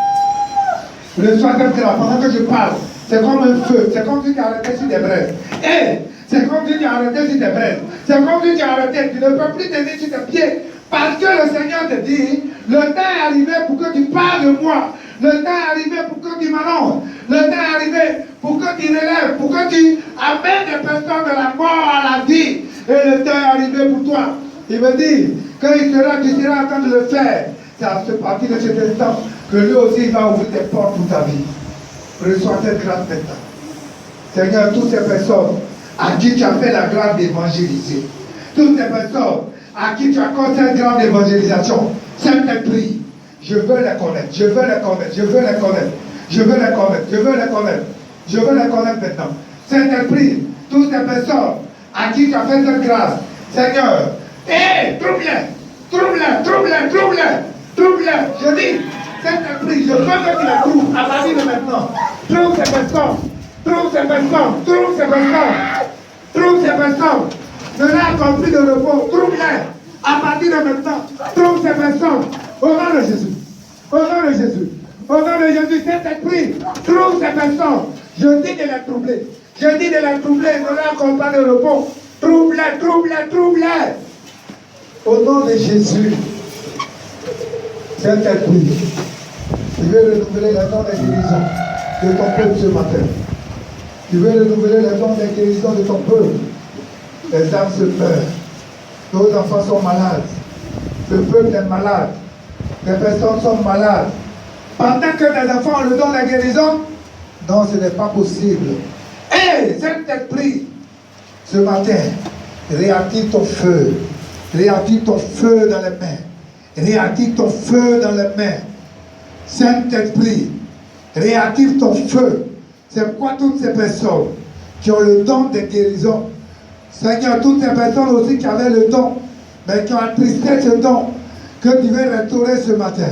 Reçois cette grâce. Pendant que je parle, c'est comme un feu. C'est comme si tu as arrêté sur des braises. Et c'est comme si tu as arrêté sur des braises. C'est comme si tu as arrêté. Tu ne peux plus tenir sur tes pieds. Parce que le Seigneur te dit, le temps est arrivé pour que tu parles de moi. Le temps est arrivé pour que tu m'annonces. Le temps est arrivé pour que tu relèves, pour que tu amènes les personnes de la mort à la vie. Et le temps est arrivé pour toi. Il me dit que tu seras en train de le faire. C'est à partir de cet instant que lui aussi il va ouvrir des portes pour ta vie. Reçois cette grâce maintenant. Seigneur, toutes ces personnes à qui tu as fait la grâce d'évangéliser, toutes ces personnes à qui tu accordes cette grande évangélisation, Saint-Esprit, je veux les connaître, je veux les connaître, je veux les connaître, je veux les connaître, je veux les connaître, je veux les connaître maintenant. Saint-Esprit, toutes ces personnes à qui tu as fait cette grâce, Seigneur, trouve-les, trouve-les, trouve-les, trouve-les, trouve-les, je dis, Saint-Esprit, je veux que tu les trouves à partir de maintenant. Trouve ces personnes, trouve ces personnes, trouve ces personnes, trouve ces personnes. Ne leur accorde plus de repos, trouve-les à partir de maintenant. Trouve ces personnes au nom de Jésus. Au nom de Jésus. Au nom de Jésus, Saint-Esprit, trouve ces personnes. Je dis de les troubler. Je dis de les troubler, ne leur accorde pas de repos. Trouve-les, trouve-les, trouve-les. Au nom de Jésus, Saint-Esprit, je veux renouveler les dons de guérison de ton peuple ce matin. Je veux renouveler les dons de guérison de ton peuple. Les âmes se meurent. Nos enfants sont malades. Le peuple est malade. Les personnes sont malades. Pendant que les enfants ont le don de la guérison, non, ce n'est pas possible. Et Saint-Esprit, ce matin, réactive ton feu. Réactive ton feu dans les mains. Réactive ton feu dans les mains. Saint-Esprit, réactive ton feu. C'est pourquoi toutes ces personnes qui ont le don de guérison, Seigneur, toutes ces personnes aussi qui avaient le don, mais qui ont attristé ce don, que tu veux restaurer ce matin.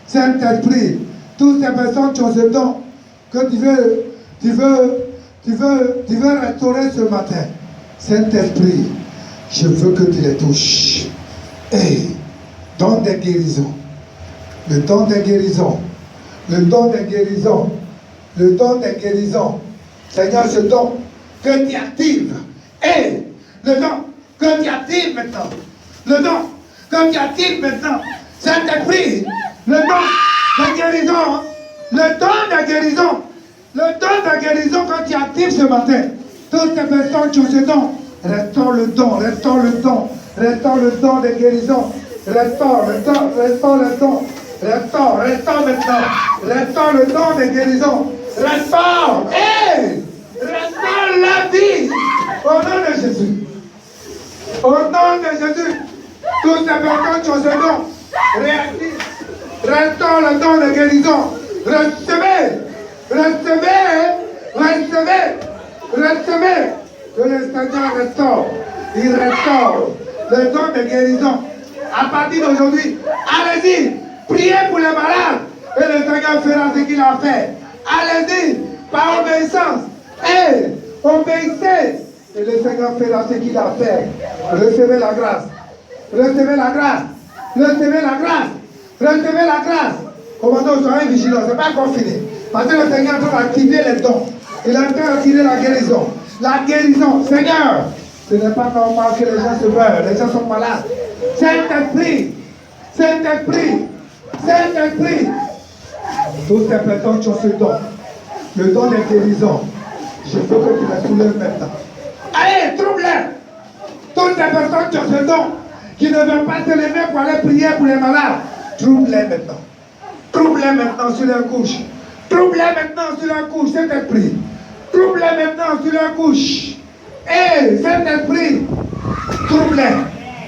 Saint-Esprit, toutes ces personnes qui ont ce don, que tu veux restaurer ce matin. Saint-Esprit, je veux que tu les touches. Et don de guérison, le don de guérison, le don de guérison, le don de guérison. Seigneur, ce don que tu actives. Et le don que tu actives maintenant. Le don que tu actives maintenant. Saint-Esprit, le don de guérison. Le don de guérison. Le don de guérison que tu actives ce matin. Toutes ces personnes qui ont ce don, restaure le don, restaure le don, restaure le don de guérison. Restaure le don. Restaure maintenant. Restaure le don de guérison. Restaure. Hey! Restaure la vie. Au nom de Jésus. Au nom de Jésus. Toutes ces personnes qui ont ce don, réactive. Restaure le don de guérison. Recevez. Que le Seigneur restaure. Il restaure le don de guérison. À partir d'aujourd'hui, allez-y. Priez pour les malades. Et le Seigneur fera ce qu'il a fait. Allez-y. Par obéissance. Et obéissez. Et le Seigneur fera ce qu'il a fait. Recevez la grâce. Recevez la grâce. Recevez la grâce. Recevez la grâce. Commandant, soyez vigilants. Ce n'est pas encore fini. Parce que le Seigneur doit activer les dons. Il est en train d'activer la guérison. La guérison. Seigneur, ce n'est pas normal que les gens se meurent. Les gens sont malades. Saint-Esprit. Saint-Esprit. Saint-Esprit. Toutes ces personnes qui ont ce don. Le don de guérison. Je veux que tu les soulèves maintenant. Allez, trouve-les. Toutes ces personnes qui ont ce don, qui ne veulent pas se lever pour aller prier pour les malades, trouve-les maintenant. Trouve-les maintenant sur leur couche. Trouve-les maintenant sur leur couche, Saint-Esprit. Trouve-les maintenant sur leur couche. Hé, Saint-Esprit, trouve-les.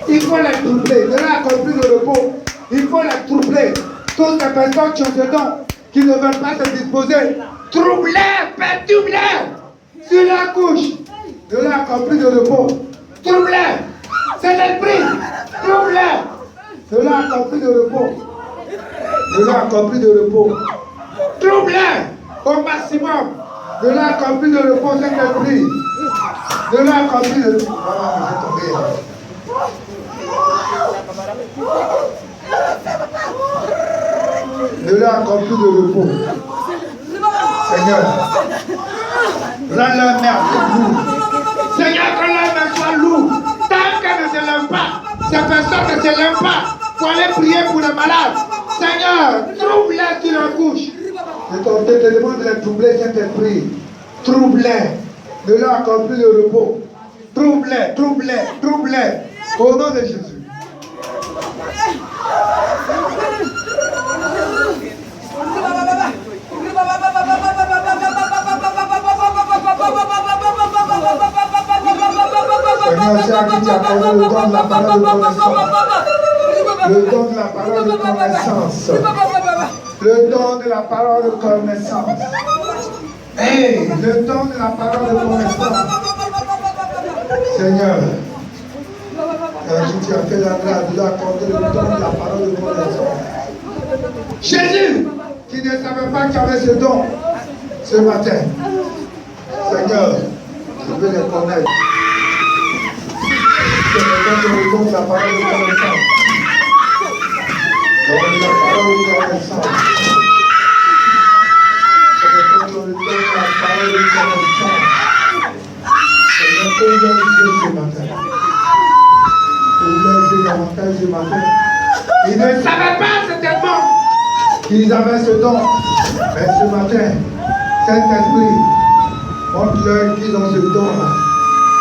Il faut les troubler. Ne leur accorde plus de repos. Il faut les troubler. Toutes ces personnes qui ont ce don, qui ne veulent pas se disposer, trouve-les, perturbe-les sur la couche. Ne leur accorde plus de repos. Trouve-les. C'est l'esprit. Trouve-les. Ne leur accorde plus de repos. De là encore plus de repos. Trouble-les au maximum. De là encore plus de repos, Saint-Esprit. De là encore plus de... Voilà, vous êtes tombé. De là encore plus de repos. Seigneur, rends leur mère lourde. Seigneur, que leur mère soit lourde. Tant qu'elle ne se lève pas, ces personnes ne se lèvent pas pour aller prier pour les malades. Seigneur, trouble-les sur leur bouche. Je te demande de les troubler, Saint-Esprit. Trouble-les. De là encore plus de repos. Trouble-les, trouble-les, trouble-les. Au nom de Jésus. Seigneur, c'est à qui tu as accordé le don de la parole de connaissance. Le don de la parole de connaissance. Le don de la parole de connaissance. Hey, le don de la parole de connaissance. Seigneur, si tu as fait la grâce de accorder le don de la parole de connaissance. Jésus, qui ne savait pas qu'il y avait ce don ce matin. Seigneur, je veux les connaître. Je me donne le don de la parole de connaissance. Donne la parole de connaissance. Je me donne le don de la parole de connaissance. Seigneur, ouvre les yeux ce matin. Ouvre les yeux davantage ce matin. Ils ne savaient pas certainement qu'ils avaient ce don. Mais ce matin, Saint-Esprit, montre-leur qu'ils ont ce don-là.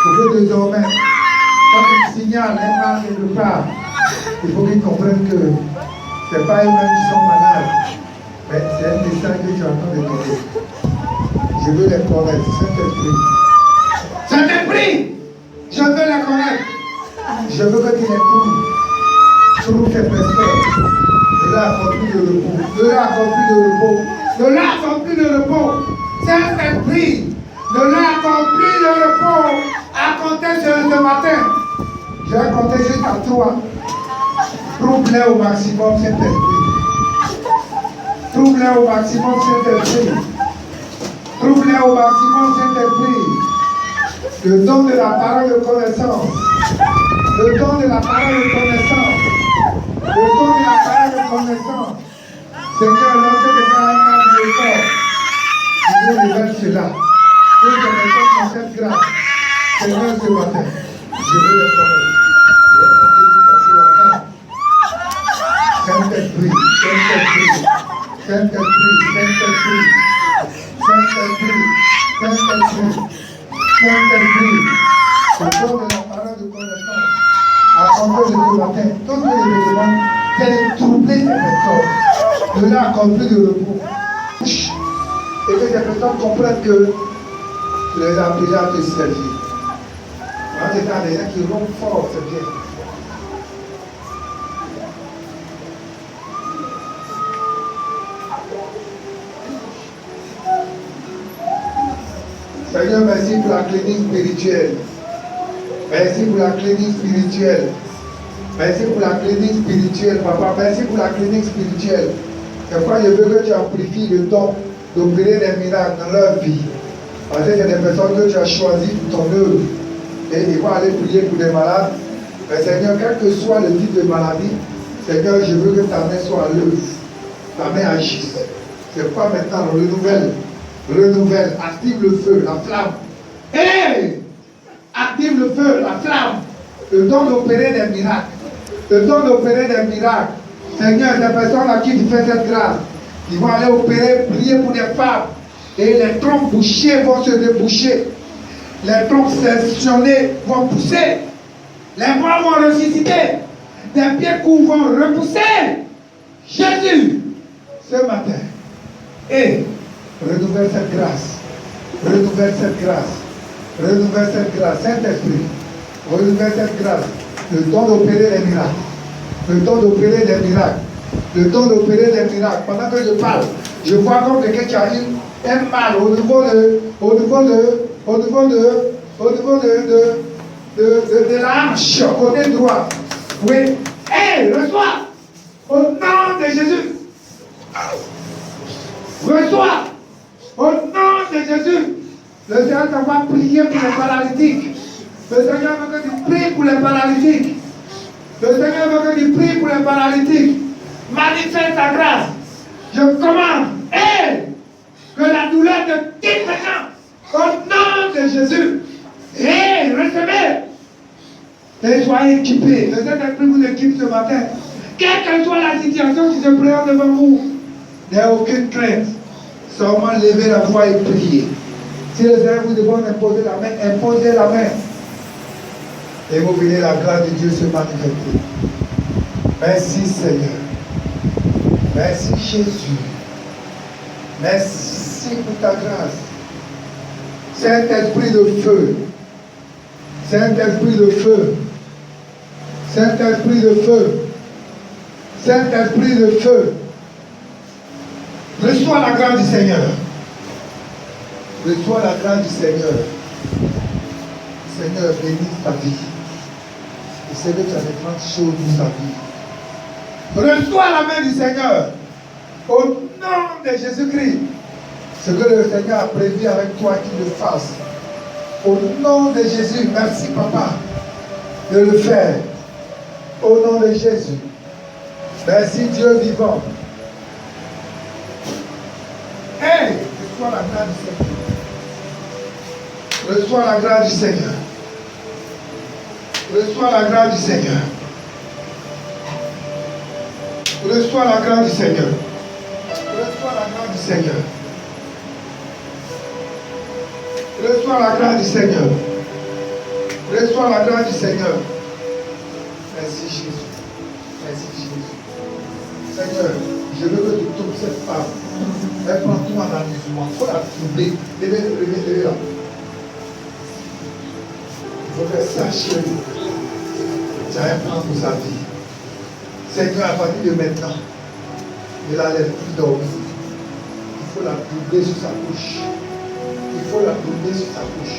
Pour que désormais, quand ils signalent un mal quelque part, il faut qu'ils comprennent que ce n'est pas eux-mêmes qui sont malades, mais c'est un message que tu es en train de donner. Je veux les connaître, Saint-Esprit. Saint-Esprit, je veux les connaître. Je veux que tu les trouves. Trouve ces personnes. De là encore plus de repos. De là encore plus de repos. De là encore plus de repos. Saint-Esprit. De là encore plus de repos. À compter ce matin. Je vais compter jusqu'à 3. Trouve-les au maximum, Saint-Esprit. Trouve-les au maximum, Saint-Esprit. Trouve-les au maximum, Saint-Esprit. Le don de la parole de connaissance. Le don de la parole de connaissance. Le don de la parole de connaissance. Seigneur, lorsque quelqu'un a un mal de corps, tu nous révèles cela. Que les personnes ont cette grâce. Seigneur, ce matin, je veux les connaître. Je vais compter jusqu'à 3 ans. Saint-Esprit, Saint-Esprit, Saint-Esprit, Saint-Esprit, Saint-Esprit, Saint-Esprit, Saint-Esprit. Le don de la parole de connaissance. À compter de ce matin, tout ce que je demande, c'est de troubler ces personnes. De là encore plus de repos. Et que ces personnes comprennent que tu les as appelés à te servir. Quand tu as des gens qui rompent fort, c'est bien. Seigneur, merci pour la clinique spirituelle. Merci pour la clinique spirituelle. Merci pour la clinique spirituelle, papa. Merci pour la clinique spirituelle. C'est pourquoi je veux que tu amplifies le don d'opérer des miracles dans leur vie. Parce que c'est des personnes que tu as choisies pour ton œuvre. Et ils vont aller prier pour des malades. Mais Seigneur, quel que soit le type de maladie, Seigneur, je veux que ta main soit à l'œuvre. Ta main agisse. C'est pourquoi maintenant, renouvelle, active le feu, la flamme. Hey! Active le feu, la flamme. Le don d'opérer des miracles. Le don d'opérer des miracles. Seigneur, ces personnes à qui tu fais cette grâce, ils vont aller opérer, prier pour des femmes. Et les troncs bouchés vont se déboucher. Les troncs sectionnés vont pousser. Les morts vont ressusciter. Des pieds courts vont repousser. Jésus, ce matin. Et renouvelle cette grâce. Renouvelle cette grâce. Renouvelle cette grâce. Saint-Esprit, renouvelle cette grâce. Le don d'opérer les miracles. Le don d'opérer des miracles. Le don d'opérer des miracles. Pendant que je parle, je vois comme quelqu'un qui a eu un mal au niveau de la hanche, côté droit. Oui. Hey, reçois. Au nom de Jésus. Reçois. Au nom de Jésus. Le Seigneur t'envoie prier pour les paralytiques. Le Seigneur veut que tu pries pour les paralytiques. Le Seigneur veut que tu pries pour les paralytiques. Manifeste ta grâce. Je commande. Que la douleur te quitte maintenant. Au nom de Jésus. Recevez. Et soyez équipés. Le Saint-Esprit vous équipe ce matin. Quelle que soit la situation qui se présente devant vous, il n'y a aucune crainte. Seulement lever la voix et prier. Si le Seigneur vous demande d'imposer la main, imposez la main. Et vous verrez la grâce de Dieu se manifester. Merci Seigneur. Merci Jésus. Merci pour ta grâce. Saint-Esprit de feu. Saint-Esprit de feu. Saint-Esprit de feu. Saint-Esprit de feu. Reçois la grâce du Seigneur. Reçois la grâce du Seigneur. Seigneur, bénis ta vie. Et Seigneur, tu as des grandes choses pour sa vie. Reçois la main du Seigneur. Au nom de Jésus-Christ. Ce que le Seigneur a prévu avec toi qu'il le fasse. Au nom de Jésus. Merci, Papa, de le faire. Au nom de Jésus. Merci, Dieu vivant. Reçois la grâce du Seigneur. Reçois la grâce du Seigneur. Reçois la grâce du Seigneur. Reçois la grâce du Seigneur. Reçois la grâce du Seigneur. Reçois la grâce du Seigneur. Reçois la grâce du Seigneur. Merci Jésus. Merci Jésus. Seigneur, je veux que tu touches cette femme. Elle prend tout en amusement. Il faut la troubler. Levez-la. Il faut qu'elle sache que tu as un plan pour sa vie. Seigneur, à partir de maintenant, ne la laisse plus dormir. Il faut la troubler sur sa bouche. Il faut la troubler sur sa bouche.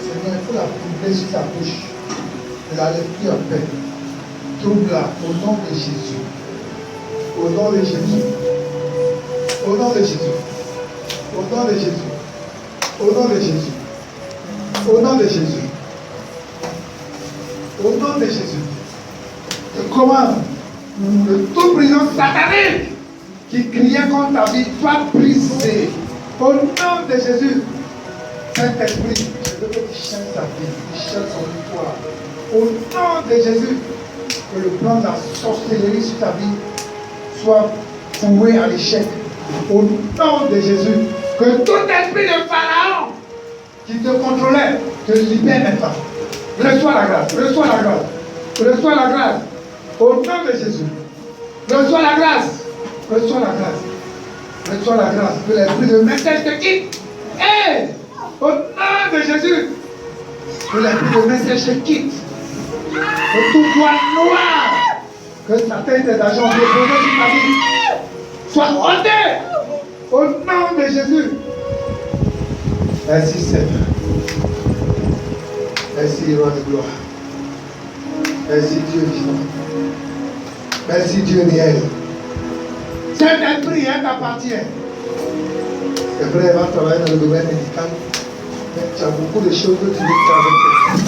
Seigneur, il faut la troubler sur sa bouche. Ne la laisse plus en paix. Trouble-la au nom de Jésus. Au nom de Jésus. Au nom de Jésus. Au nom de Jésus. Au nom de Jésus. Au nom de Jésus. Au nom de Jésus. Je commande que toute prison satanique qui criait contre ta vie soit brisée. Au nom de Jésus. Saint-Esprit, je veux que tu changes ta vie, tu changes son histoire. Au nom de Jésus, que le plan de la sorcellerie sur ta vie soit voué à l'échec. Au nom de Jésus, que tout esprit de Pharaon qui te contrôlait te libère maintenant. Reçois la grâce, reçois la grâce, reçois la grâce. Au nom de Jésus, reçois la grâce, reçois la grâce, reçois la grâce. Que l'esprit de message te quitte. Au nom de Jésus, que l'esprit de message te quitte. Que tout doigt noir, que Satan et tes agents déposés sur ta vie soient ôtés. Au nom de Jésus. Merci Seigneur. Merci roi de gloire. Merci Dieu vivant. Merci Dieu réel. Cet esprit t'appartient. C'est vrai, elle va travailler dans le domaine médical. Mais tu as beaucoup de choses que tu veux faire avec elle.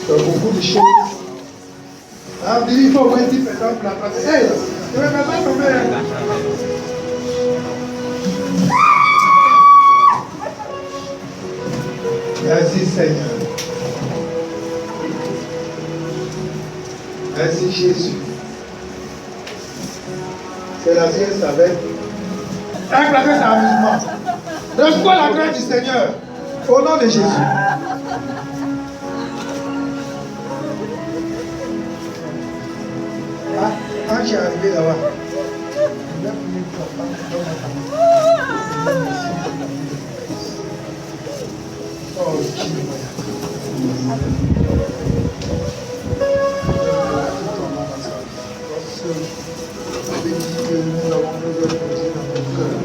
Tu as beaucoup de choses. Ah, il faut voir 10 personnes pour la traverser. Hey, je vais me faire tomber. Merci Seigneur. Merci Jésus. C'est la sieste avec. Un placé c'est amusement. Reçois la grâce du Seigneur. Au nom de Jésus. Ah, quand je suis arrivé là-bas, oh, nous avons besoin de Dieu dans nos cœurs.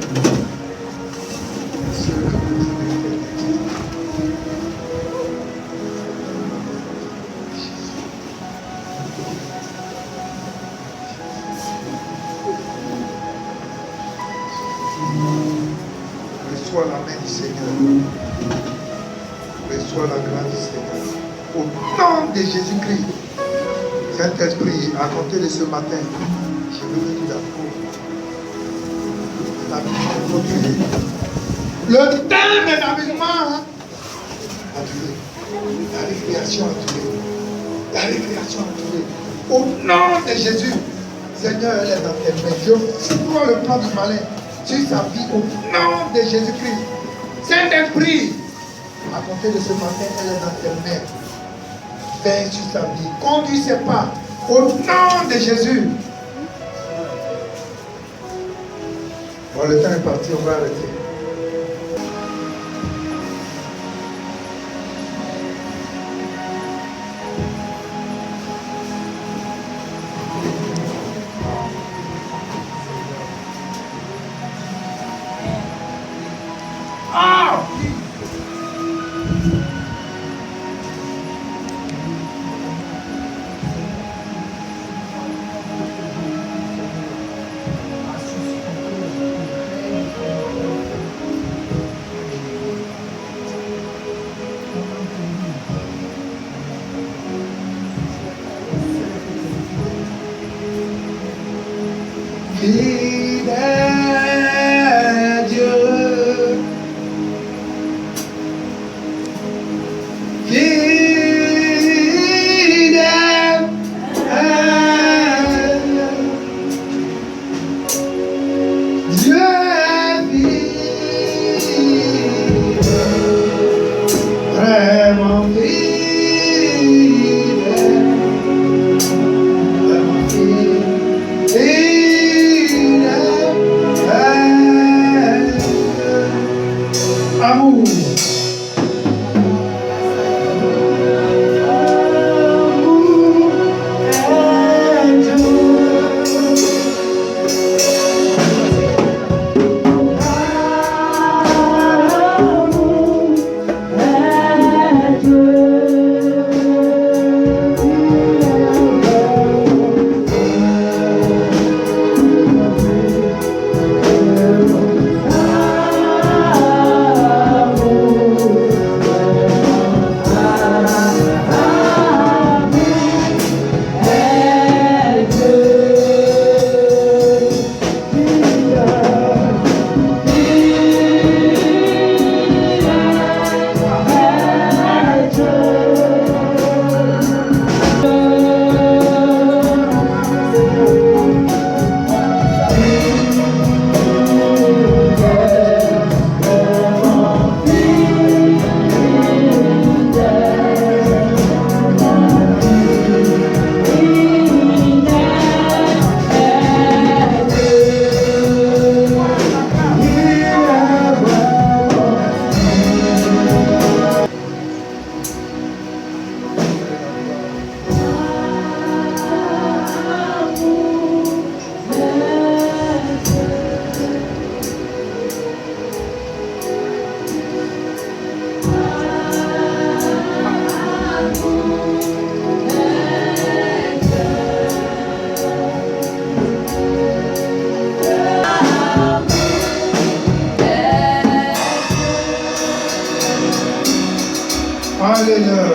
reçois la grâce du Seigneur. Au nom de Jésus-Christ, Saint-Esprit, à compter de ce matin, je veux que tu l'approuves. Le temps de l'amusement a duré. La récréation a duré. La récréation a duré. Au nom de Jésus, Seigneur, elle est dans tes mains. Je vois le plan du malin sur sa vie au nom de Jésus-Christ. Saint-Esprit, à compter de ce matin, elle est dans tes mains. Veille sur sa vie. Conduis ses pas. Au nom de Jésus. Bon, le temps est parti, on va arrêter. Fidèle Dieu, fidèle Dieu est fidèle, vraiment fidèle. Amour. Alléluia.